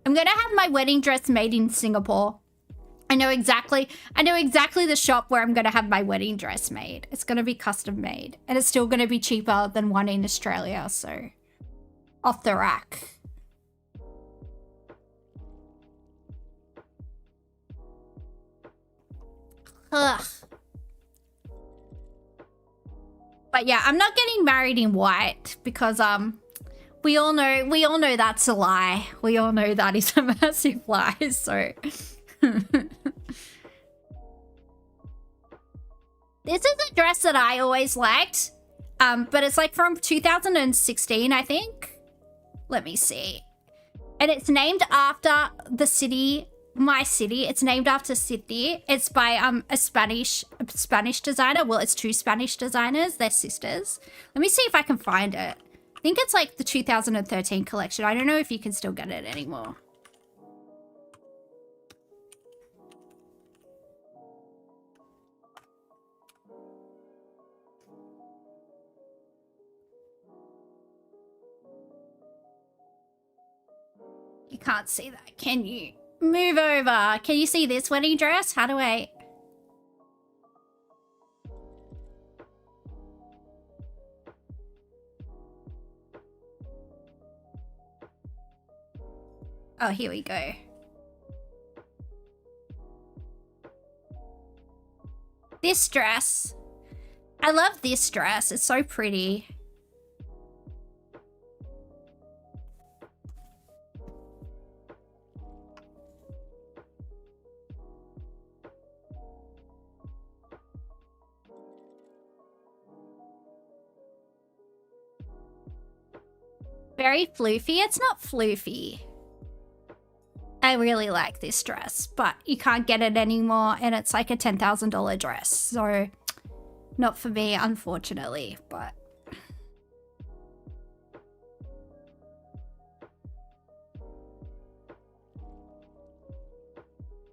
I'm gonna have my wedding dress made in Singapore. I know exactly the shop where I'm gonna have my wedding dress made. It's gonna be custom made. And it's still gonna be cheaper than one in Australia, so off the rack. Ugh. But yeah, I'm not getting married in white because we all know that's a lie. We all know that is a massive lie, so this is a dress that I always liked. But it's like from 2016, I think. Let me see. And it's named after the city, my city. It's named after Sydney. It's by a Spanish designer. Well, it's 2 Spanish designers. They're sisters. Let me see if I can find it. I think it's like the 2013 collection. I don't know if you can still get it anymore. You can't see that, can you? Move over. Can you see this wedding dress? How do I... Oh, here we go. This dress. I love this dress. It's so pretty. Very floofy. It's not floofy. I really like this dress, but you can't get it anymore and it's like a $10,000 dress. So not for me, unfortunately, but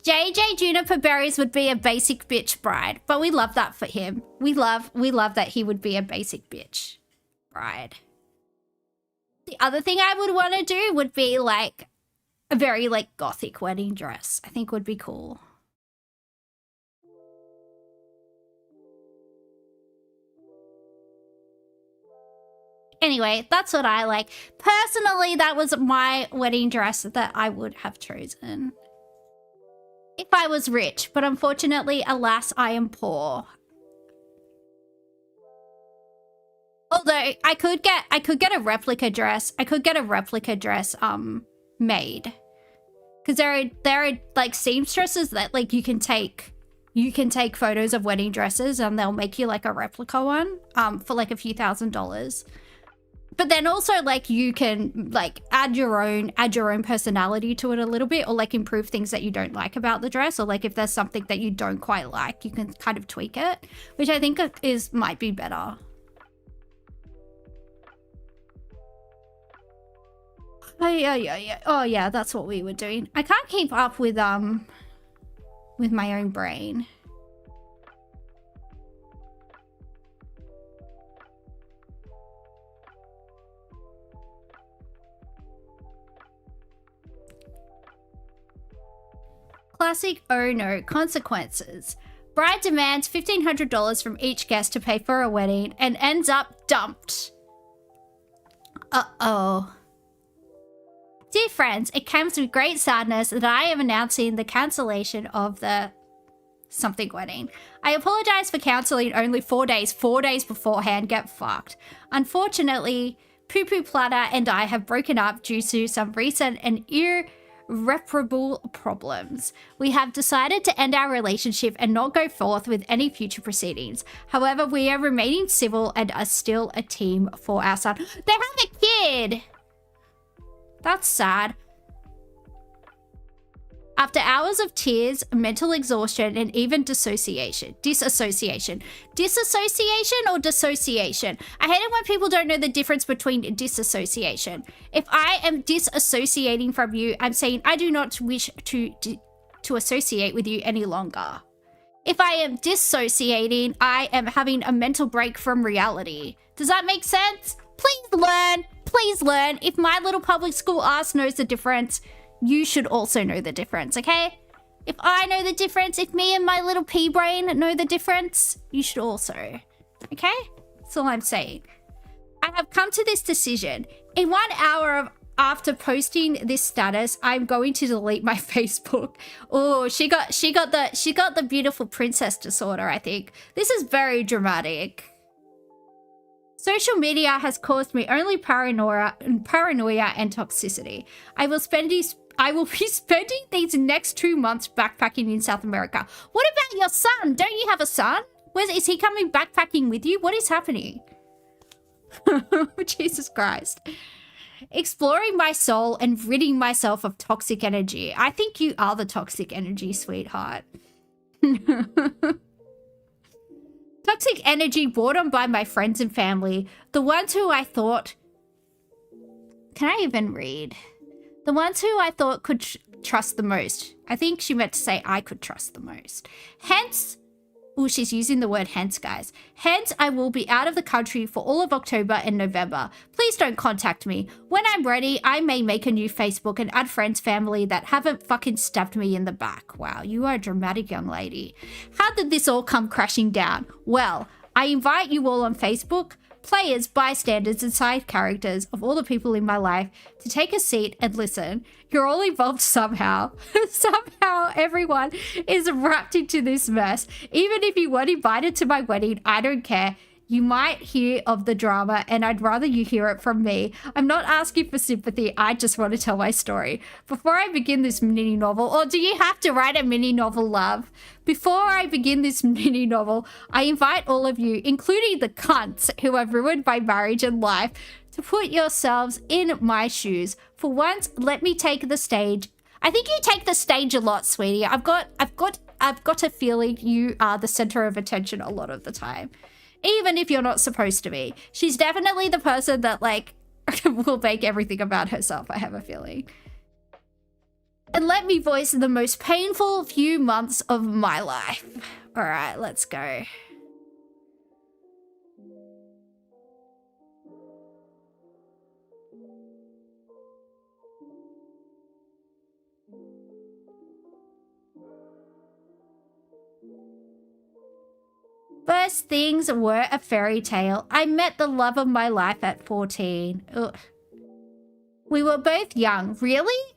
JJ Juniper Berries would be a basic bitch bride, but we love that for him. We love that he would be a basic bitch bride. The other thing I would want to do would be like a very like gothic wedding dress. I think would be cool. Anyway, that's what I like. Personally, that was my wedding dress that I would have chosen if I was rich, but unfortunately, alas, I am poor. Although I could get a replica dress. I could get a replica dress made. Because there are like seamstresses that like you can take photos of wedding dresses and they'll make you like a replica one for like a few $1,000s. But then also like you can like add your own personality to it a little bit, or like improve things that you don't like about the dress, or like if there's something that you don't quite like, you can kind of tweak it, which I think might be better. Oh yeah. Oh yeah, that's what we were doing. I can't keep up with my own brain. Classic oh no, consequences. Bride demands $1,500 from each guest to pay for a wedding and ends up dumped. Uh-oh. Dear friends, it comes with great sadness that I am announcing the cancellation of the something wedding. I apologize for cancelling only 4 days beforehand. Get fucked. Unfortunately, Poo Poo Platter and I have broken up due to some recent and irreparable problems. We have decided to end our relationship and not go forth with any future proceedings. However, we are remaining civil and are still a team for our son. They have a kid! That's sad. After hours of tears, mental exhaustion, and even disassociation. Disassociation or dissociation? I hate it when people don't know the difference between disassociation. If I am disassociating from you, I'm saying I do not wish to associate with you any longer. If I am dissociating, I am having a mental break from reality. Does that make sense? Please learn. Please learn. If my little public school ass knows the difference, you should also know the difference, okay? If I know the difference, if me and my little pea brain know the difference, you should also, okay? That's all I'm saying. I have come to this decision. In 1 hour after posting this status, I'm going to delete my Facebook. Oh, she got the beautiful princess disorder, I think. This is very dramatic. Social media has caused me only paranoia and toxicity. I will be spending these next 2 months backpacking in South America. What about your son? Don't you have a son? Is he coming backpacking with you? What is happening? Jesus Christ. Exploring my soul and ridding myself of toxic energy. I think you are the toxic energy, sweetheart. Toxic energy brought on by my friends and family. The ones who I thought... Can I even read? The ones who I thought could trust the most. I think she meant to say I could trust the most. Hence... Oh, she's using the word hence, guys. Hence, I will be out of the country for all of October and November. Please don't contact me. When I'm ready, I may make a new Facebook and add friends, family that haven't fucking stabbed me in the back. Wow, you are a dramatic young lady. How did this all come crashing down? Well, I invite you all on Facebook, players, bystanders, and side characters of all the people in my life to take a seat and listen. You're all involved somehow. Somehow everyone is wrapped into this mess. Even if you weren't invited to my wedding, I don't care. You might hear of the drama and I'd rather you hear it from me. I'm not asking for sympathy. I just want to tell my story. Before I begin this mini novel, or do you have to write a mini novel, love? Before I begin this mini novel, I invite all of you, including the cunts who have ruined my marriage and life, to put yourselves in my shoes. For once, let me take the stage. I think you take the stage a lot, sweetie. I've got a feeling you are the center of attention a lot of the time. Even if you're not supposed to be. She's definitely the person that, like, will make everything about herself, I have a feeling. And let me voice the most painful few months of my life. All right, let's go. First things were a fairy tale. I met the love of my life at 14. Ugh. We were both young. Really?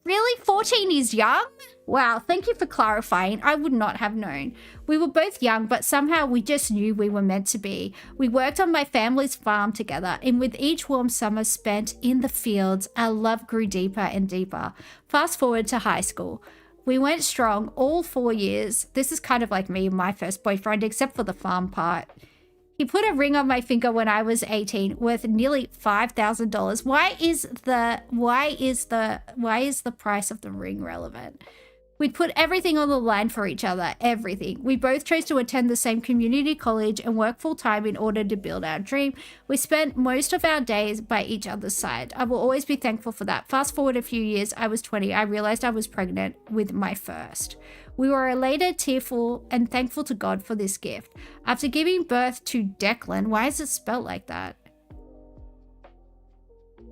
Really? 14 is young? Wow, thank you for clarifying. I would not have known. We were both young, but somehow we just knew we were meant to be. We worked on my family's farm together, and with each warm summer spent in the fields, our love grew deeper and deeper. Fast forward to high school. We went strong all 4 years. This is kind of like me and my first boyfriend, except for the farm part. He put a ring on my finger when I was 18, worth nearly $5,000. Why is the price of the ring relevant? We'd put everything on the line for each other, everything. We both chose to attend the same community college and work full-time in order to build our dream. We spent most of our days by each other's side. I will always be thankful for that. Fast forward a few years, I was 20. I realized I was pregnant with my first. We were elated, tearful, and thankful to God for this gift. After giving birth to Declan, why is it spelled like that?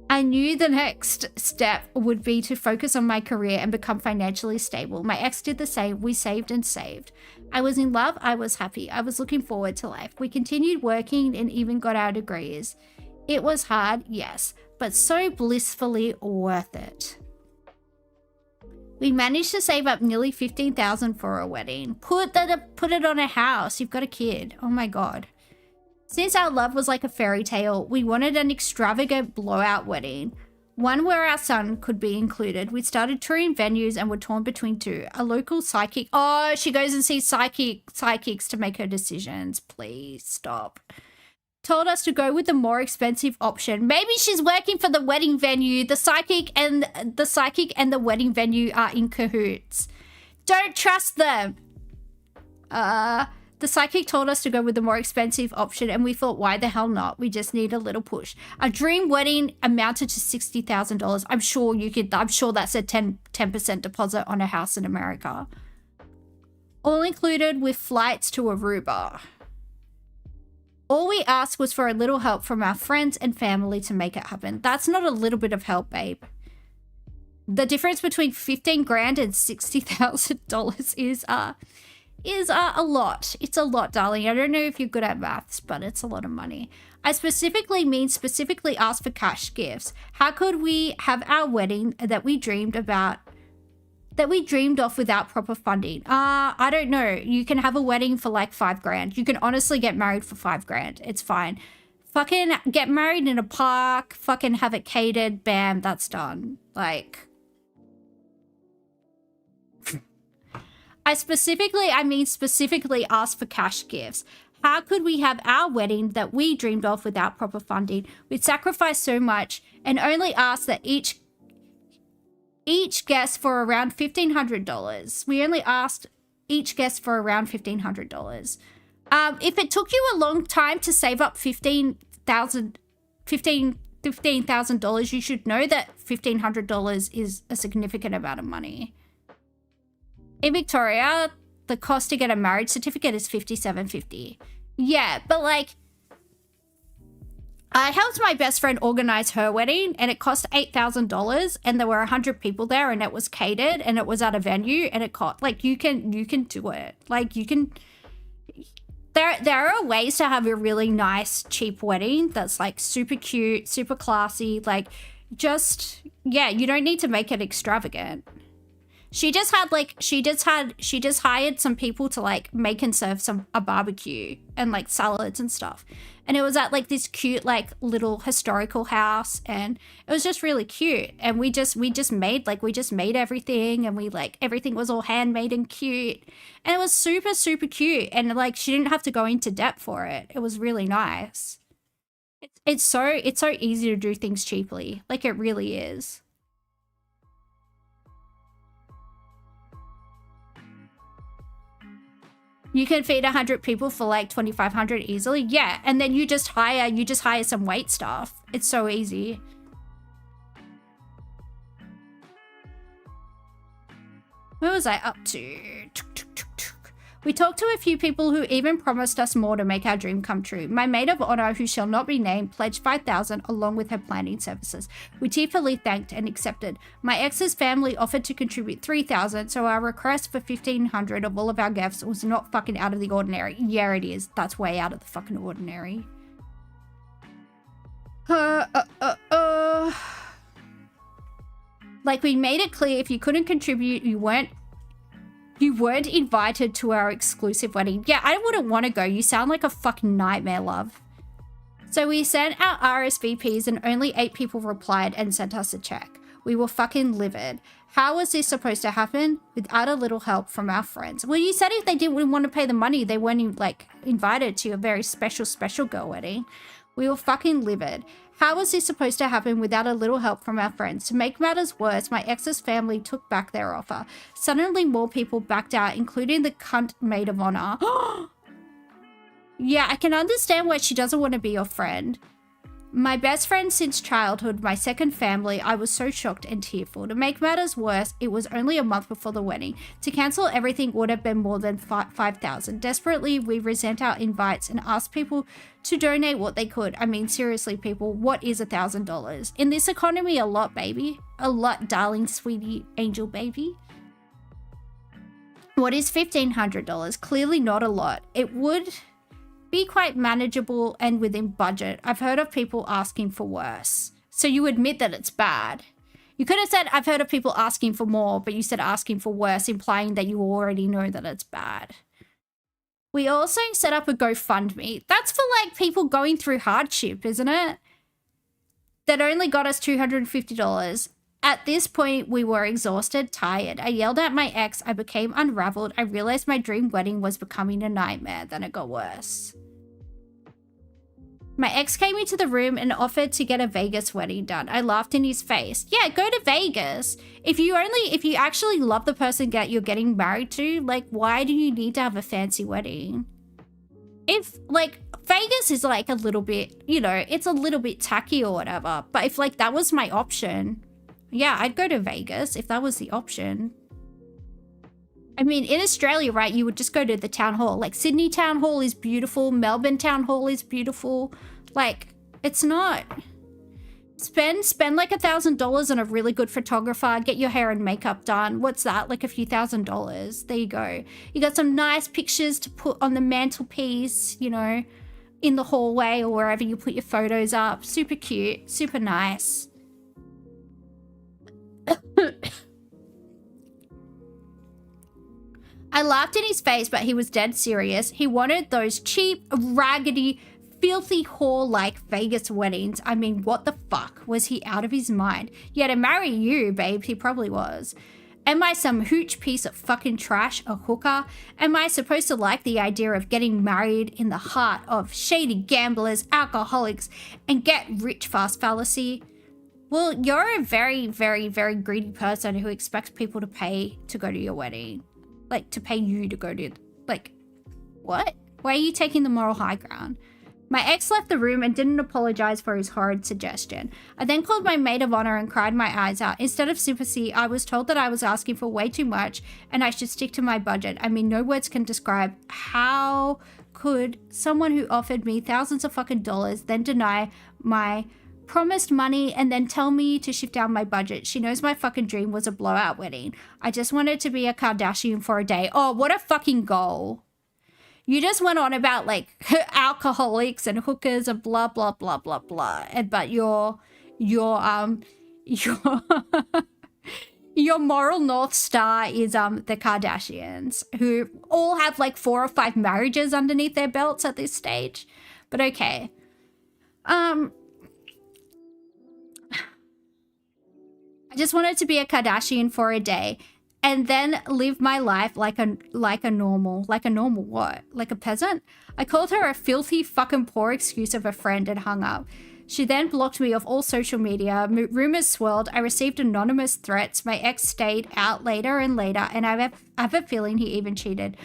I knew the next step would be to focus on my career and become financially stable. My ex did the same. We saved and saved. I was in love. I was happy. I was looking forward to life. We continued working and even got our degrees. It was hard, yes, but so blissfully worth it. We managed to save up nearly $15,000 for a wedding. Put it on a house. You've got a kid. Oh my God. Since our love was like a fairy tale, we wanted an extravagant blowout wedding. One where our son could be included. We started touring venues and were torn between two. A local psychic. Oh, she goes and sees psychics to make her decisions. Please stop. Told us to go with the more expensive option. Maybe she's working for the wedding venue. The psychic and the wedding venue are in cahoots. Don't trust them. The psychic told us to go with the more expensive option, and we thought, why the hell not? We just need a little push. A dream wedding amounted to $60,000. I'm sure that's a 10% deposit on a house in America. All included with flights to Aruba. All we asked was for a little help from our friends and family to make it happen. That's not a little bit of help, babe. The difference between 15 grand and $60,000 is a lot. It's a lot, darling. I don't know if you're good at maths, but it's a lot of money. I specifically asked for cash gifts. How could we have our wedding that we dreamed of without proper funding? I don't know. You can have a wedding for like 5 grand. You can honestly get married for 5 grand. It's fine. Fucking get married in a park, fucking have it catered, bam, that's done. Like, I specifically asked for cash gifts. How could we have our wedding that we dreamed of without proper funding? We'd sacrificed so much and only asked that each guest for around $1,500. We only asked each guest for around $1,500. If it took you a long time to save up $15,000, you should know that $1,500 is a significant amount of money. In Victoria, the cost to get a marriage certificate is $57.50. Yeah, but like, I helped my best friend organize her wedding and it cost $8,000 and there were 100 people there and it was catered and it was at a venue and it cost, like, you can do it. Like, you can, there are ways to have a really nice, cheap wedding that's like super cute, super classy, like just, yeah, you don't need to make it extravagant. She just hired some people to like make and serve a barbecue and like salads and stuff. And it was at like this cute like little historical house and it was just really cute. And we just made everything and we like everything was all handmade and cute. And it was super, super cute. And like she didn't have to go into debt for it. It was really nice. It's so easy to do things cheaply. Like it really is. You can feed 100 people for like $2,500 easily. Yeah, and then you just hire some wait staff. It's so easy. What was I up to? We talked to a few people who even promised us more to make our dream come true. My maid of honor, who shall not be named, pledged $5,000 along with her planning services. We tearfully thanked and accepted. My ex's family offered to contribute $3,000, so our request for $1,500 of all of our gifts was not fucking out of the ordinary. Yeah, it is. That's way out of the fucking ordinary. Like, we made it clear if you couldn't contribute, you weren't invited to our exclusive wedding. Yeah, I wouldn't want to go. You sound like a fucking nightmare, love. So we sent our RSVPs and only 8 people replied and sent us a check. We were fucking livid. How was this supposed to happen without a little help from our friends? Well, you said if they didn't want to pay the money, they weren't like invited to a very special girl wedding. We were fucking livid. How was this supposed to happen without a little help from our friends? To make matters worse, my ex's family took back their offer. Suddenly more people backed out, including the cunt maid of honor. Yeah, I can understand why she doesn't want to be your friend. My best friend since childhood, my second family, I was so shocked and tearful. To make matters worse, it was only a month before the wedding. To cancel everything would have been more than $5,000. Desperately, we resent our invites and ask people to donate what they could. I mean, seriously, people, what is $1,000? In this economy, a lot, baby. A lot, darling, sweetie, angel baby. What is $1,500? Clearly not a lot. It would be quite manageable and within budget. I've heard of people asking for worse. So you admit that it's bad. You could have said, I've heard of people asking for more, but you said asking for worse, implying that you already know that it's bad. We also set up a GoFundMe. That's for like people going through hardship, isn't it? That only got us $250. At this point, we were exhausted, tired. I yelled at my ex. I became unraveled. I realized my dream wedding was becoming a nightmare. Then it got worse. My ex came into the room and offered to get a Vegas wedding done. I laughed in his face. Yeah, go to Vegas. If you actually love the person that you're getting married to, like, why do you need to have a fancy wedding? If, like, Vegas is, like, a little bit, you know, it's a little bit tacky or whatever. But if, like, that was my option, yeah, I'd go to Vegas if that was the option. I mean, in Australia, right, you would just go to the town hall. Like, Sydney town hall is beautiful. Melbourne town hall is beautiful. Like, it's not... Spend like $1,000 on a really good photographer. Get your hair and makeup done. What's that? Like a few $1,000s. There you go. You got some nice pictures to put on the mantelpiece, you know, in the hallway or wherever you put your photos up. Super cute. Super nice. I laughed in his face, but he was dead serious. He wanted those cheap, raggedy, filthy whore-like Vegas weddings. I mean, what the fuck? Was he out of his mind? Yeah, to marry you, babe, he probably was. Am I some hooch piece of fucking trash, a hooker? Am I supposed to like the idea of getting married in the heart of shady gamblers, alcoholics, and get rich fast fallacy? Well, you're a very, very, very greedy person who expects people to pay to go to your wedding. Like, to pay you to go to... Like, what? Why are you taking the moral high ground? My ex left the room and didn't apologize for his horrid suggestion. I then called my maid of honor and cried my eyes out. Instead of sympathy, I was told that I was asking for way too much and I should stick to my budget. I mean, no words can describe how could someone who offered me thousands of fucking dollars then deny my promised money and then tell me to shift down my budget. She knows my fucking dream was a blowout wedding. I just wanted to be a Kardashian for a day. Oh, what a fucking goal. You just went on about like alcoholics and hookers and blah, blah, blah, blah, blah. And, but your moral North Star is the Kardashians, who all have like 4 or 5 marriages underneath their belts at this stage. But okay. I just wanted to be a Kardashian for a day and then live my life like a normal what? Like a peasant? I called her a filthy fucking poor excuse of a friend and hung up. She then blocked me off all social media. Rumors swirled. I received anonymous threats. My ex stayed out later and later, and I have a feeling he even cheated.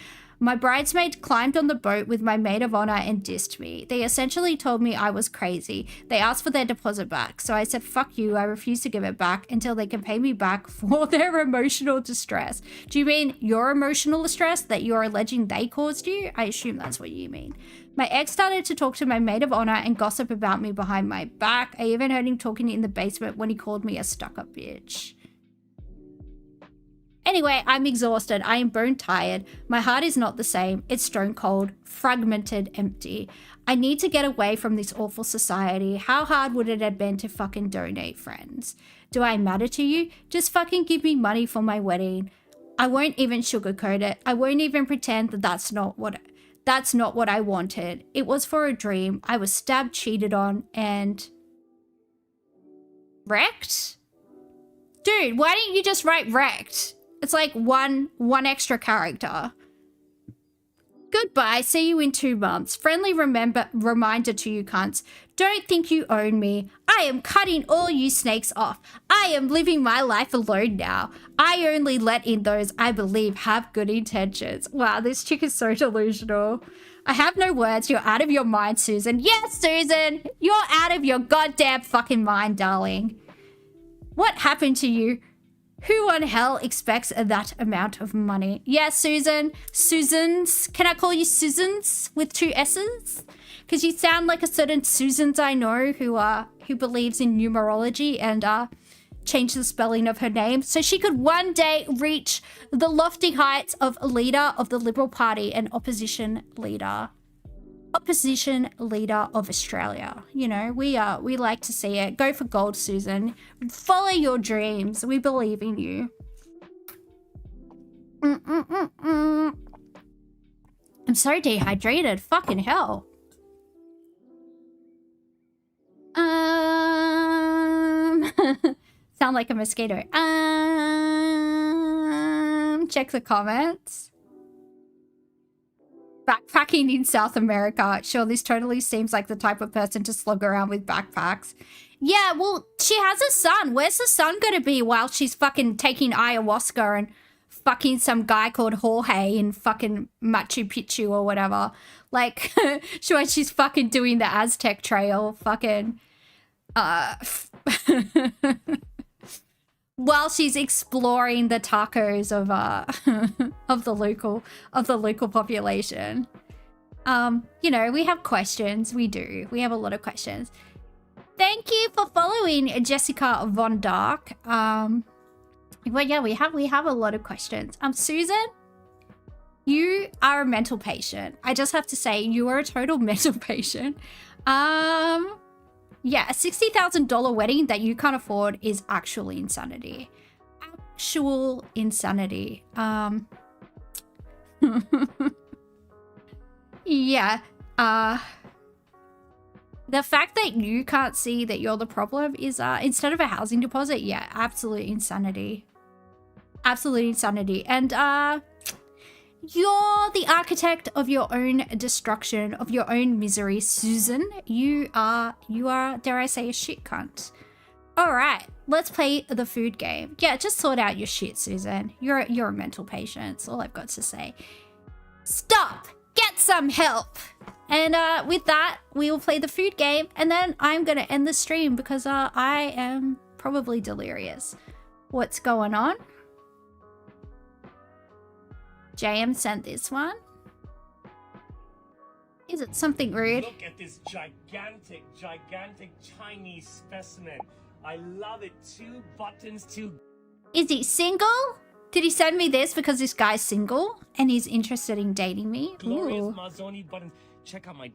My bridesmaid climbed on the boat with my maid of honor and dissed me. They essentially told me I was crazy. They asked for their deposit back. So I said, fuck you, I refuse to give it back until they can pay me back for their emotional distress. Do you mean your emotional distress that you're alleging they caused you? I assume that's what you mean. My ex started to talk to my maid of honor and gossip about me behind my back. I even heard him talking in the basement when he called me a stuck-up bitch. Anyway, I'm exhausted. I am bone tired. My heart is not the same. It's stone cold, fragmented, empty. I need to get away from this awful society. How hard would it have been to fucking donate, friends? Do I matter to you? Just fucking give me money for my wedding. I won't even sugarcoat it. I won't even pretend that that's not what I wanted. It was for a dream. I was stabbed, cheated on, and wrecked? Dude, why don't you just write wrecked? It's like one extra character. Goodbye, see you in 2 months. Friendly reminder to you cunts. Don't think you own me. I am cutting all you snakes off. I am living my life alone now. I only let in those I believe have good intentions. Wow, this chick is so delusional. I have no words. You're out of your mind, Susan. Yes, Susan! You're out of your goddamn fucking mind, darling. What happened to you? Who on hell expects that amount of money? Yeah, Susan. Susans. Can I call you Susans with 2 S's? Because you sound like a certain Susans I know who believes in numerology and changed the spelling of her name so she could one day reach the lofty heights of leader of the Liberal Party and opposition leader of Australia. You know, we like to see it. Go for gold, Susan. Follow your dreams. We believe in you. I'm so dehydrated. Fucking hell. Sound like a mosquito. Check the comments. Backpacking in South America. Sure, this totally seems like the type of person to slug around with backpacks. Yeah, well, she has a son. Where's the son gonna be while she's fucking taking ayahuasca and fucking some guy called Jorge in fucking Machu Picchu or whatever? Like, sure, she's fucking doing the Aztec trail, fucking, while she's exploring the tacos of of the local population. You know, we have questions. We do. We have a lot of questions. Thank you for following Jessica Von Dark. But yeah, we have a lot of questions. Susan, you are a mental patient. I just have to say, you are a total mental patient. Yeah, a $60,000 wedding that you can't afford is actually insanity. Actual insanity. Yeah. The fact that you can't see that you're the problem is, instead of a housing deposit, yeah, absolute insanity. Absolute insanity. And, you're the architect of your own destruction, of your own misery, Susan. You are, dare I say, a shit cunt. All right, let's play the food game. Yeah, just sort out your shit, Susan. You're a mental patient. That's all I've got to say. Stop! Get some help! And with that, we will play the food game, and then I'm gonna end the stream because I am probably delirious. What's going on? JM sent this one. Is it something rude?
Look at this gigantic Chinese specimen. I love it. 2 buttons, 2...
Is he single? Did he send me this because this guy's single and he's interested in dating me?
Glorious
Ooh.
Mazzoni buttons. Check out my ...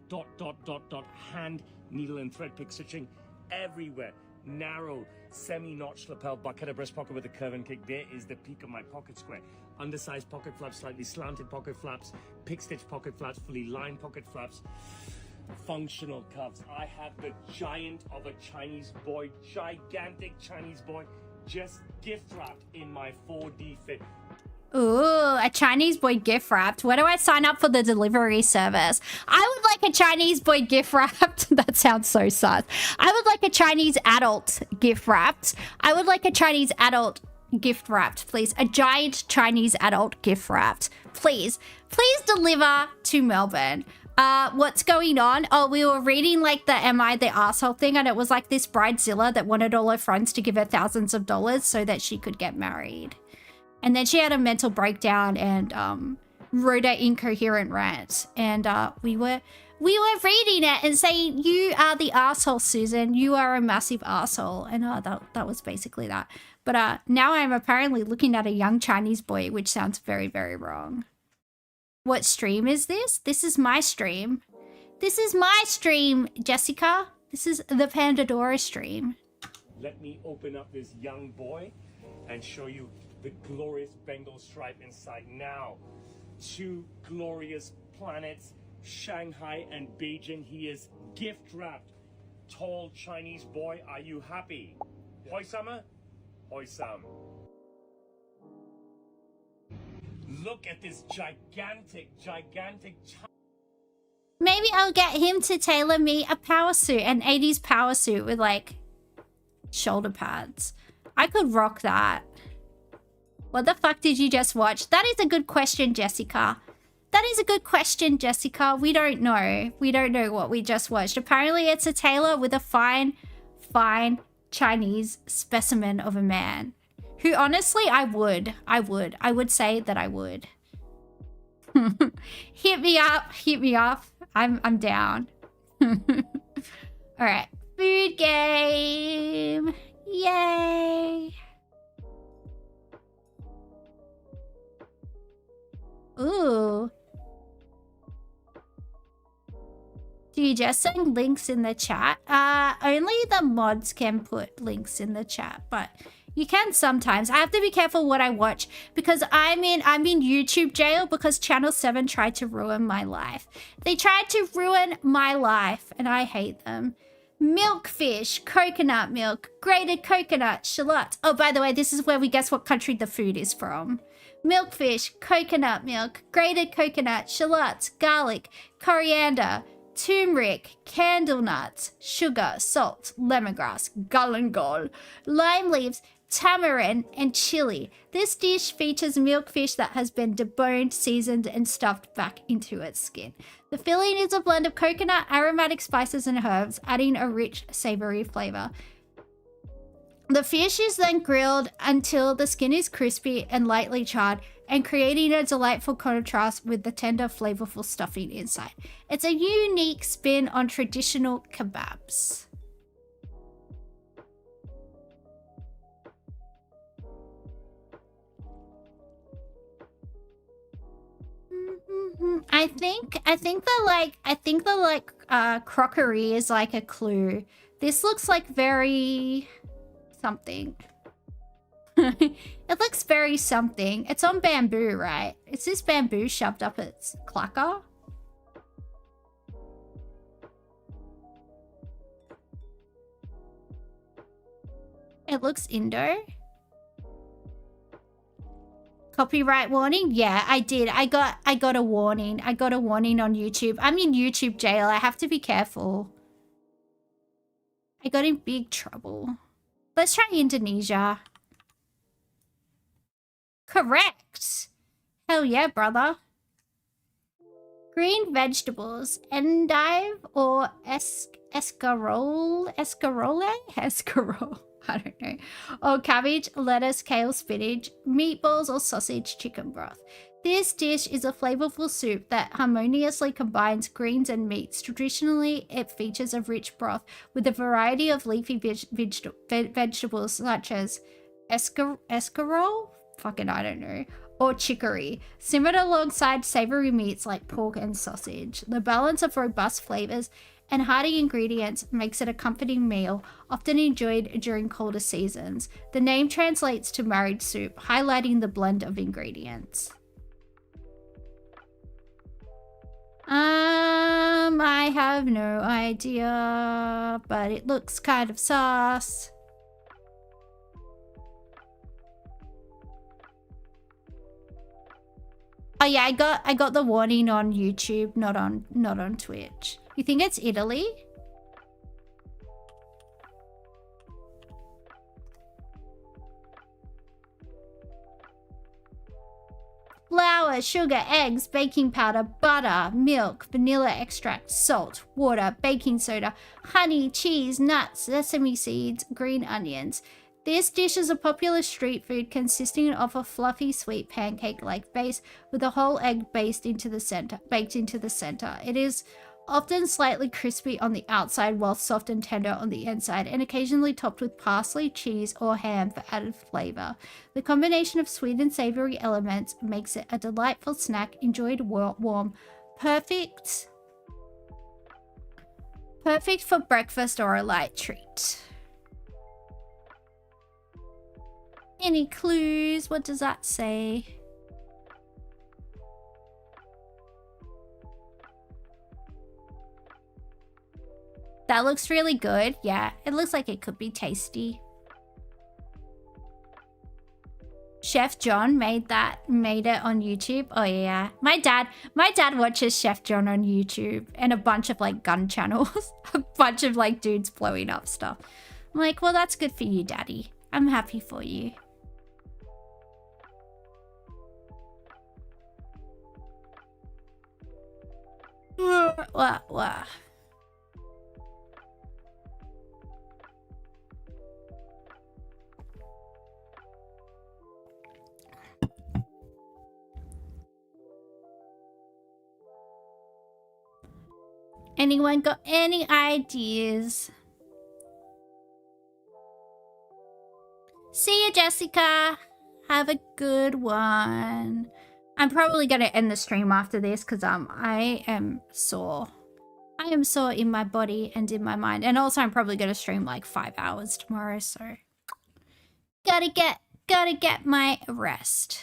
hand, needle and thread pick stitching everywhere. Narrow, semi-notched lapel bucket, a breast pocket with a curve and kick. There is the peak of my pocket square. Undersized pocket flaps, slightly slanted pocket flaps, pick stitch pocket flaps, fully lined pocket flaps, functional cuffs. I have the giant of a Chinese boy, gigantic Chinese boy, just gift wrapped in my 4D fit.
Ooh, a Chinese boy gift wrapped. Where do I sign up for the delivery service? I would like a Chinese boy gift wrapped. That sounds so sus. I would like a Chinese adult gift wrapped. I would like a Chinese adult gift wrapped, please. A giant Chinese adult gift wrapped. Please. Please deliver to Melbourne. What's going on? Oh, we were reading like the Am I the Arsehole thing, and it was like this bridezilla that wanted all her friends to give her thousands of dollars so that she could get married. And then she had a mental breakdown and wrote an incoherent rant. And we were reading it and saying, you are the arsehole, Susan. You are a massive arsehole. And that was basically that. But now I'm apparently looking at a young Chinese boy, which sounds very, very wrong. What stream is this? This is my stream. This is my stream, Jessica. This is the Pandadora stream.
Let me open up this young boy and show you the glorious Bengal stripe inside. Now, 2 glorious planets, Shanghai and Beijing. He is gift wrapped. Tall Chinese boy, are you happy? Hoi Summer? Oisam. Look at this gigantic.
Maybe I'll get him to tailor me a power suit, an 80s power suit with like shoulder pads. I could rock that. What the fuck did you just watch? That is a good question, Jessica. That is a good question, Jessica. We don't know. We don't know what we just watched. Apparently it's a tailor with a fine Chinese specimen of a man. Who honestly, I would say that I would. Hit me up. I'm down. Alright. Food game. Yay. Ooh. Do you just send links in the chat? Only the mods can put links in the chat, but you can sometimes. I have to be careful what I watch because I'm in YouTube jail because Channel 7 tried to ruin my life. They tried to ruin my life and I hate them. Milkfish, coconut milk, grated coconut, shallot. Oh, by the way, this is where we guess what country the food is from. Milkfish, coconut milk, grated coconut, shallots, garlic, coriander, turmeric, candle nuts, sugar, salt, lemongrass, galangal, lime leaves, tamarind, and chili. This dish features milkfish that has been deboned, seasoned, and stuffed back into its skin. The filling is a blend of coconut, aromatic spices, and herbs, adding a rich, savory flavor. The fish is then grilled until the skin is crispy and lightly charred, and creating a delightful contrast with the tender, flavorful stuffing inside. It's a unique spin on traditional kebabs. I think the crockery is like a clue. This looks like very something. It looks very something. It's on bamboo, right? Is this bamboo shoved up its clacker? It looks Indo. Copyright warning? Yeah, I did. I got a warning. I got a warning on YouTube. I'm in YouTube jail. I have to be careful. I got in big trouble. Let's try Indonesia. Correct. Hell yeah, brother. Green vegetables. Endive or escarole? Escarole. I don't know. Or cabbage, lettuce, kale, spinach, meatballs, or sausage chicken broth. This dish is a flavorful soup that harmoniously combines greens and meats. Traditionally, it features a rich broth with a variety of leafy vegetables such as escarole? Fucking I don't know. Or chicory, simmered alongside savory meats like pork and sausage. The balance of robust flavors and hearty ingredients makes it a comforting meal, often enjoyed during colder seasons. The name translates to married soup, highlighting the blend of ingredients. I have no idea, but it looks kind of sus. Oh yeah, I got the warning on YouTube, not on Twitch. You think it's Italy? Flour, sugar, eggs, baking powder, butter, milk, vanilla extract, salt, water, baking soda, honey, cheese, nuts, sesame seeds, green onions. This dish is a popular street food consisting of a fluffy sweet pancake-like base with a whole egg baked into the center. It is often slightly crispy on the outside while soft and tender on the inside, and occasionally topped with parsley, cheese, or ham for added flavor. The combination of sweet and savory elements makes it a delightful snack enjoyed warm. Perfect for breakfast or a light treat. Any clues? What does that say? That looks really good. Yeah, it looks like it could be tasty. Chef John made it on YouTube. Oh yeah. My dad watches Chef John on YouTube and a bunch of like gun channels. A bunch of like dudes blowing up stuff. I'm like, well, that's good for you, Daddy. I'm happy for you. Wah. Anyone got any ideas? See you, Jessica. Have a good one. I'm probably gonna end the stream after this because I am sore. I am sore in my body and in my mind. And also I'm probably gonna stream like 5 hours tomorrow, so gotta get my rest.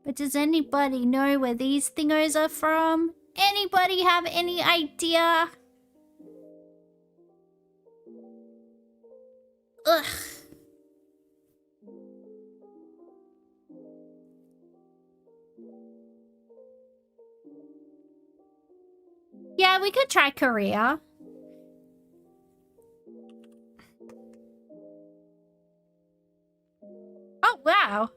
But does anybody know where these thingos are from? Anybody have any idea? Ugh. Yeah, we could try Korea. Oh, wow.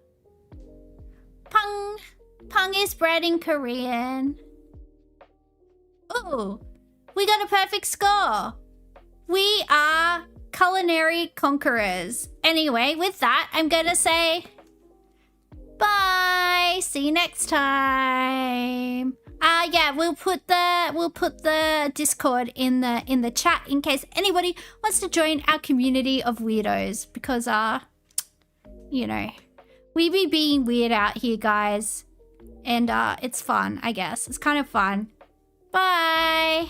Pung is bred in Korean. Ooh, we got a perfect score. We are culinary conquerors. Anyway, with that, I'm gonna say bye. See you next time. Yeah, we'll put the Discord in the chat in case anybody wants to join our community of weirdos because you know, we be being weird out here, guys. And it's fun, I guess. It's kind of fun. Bye.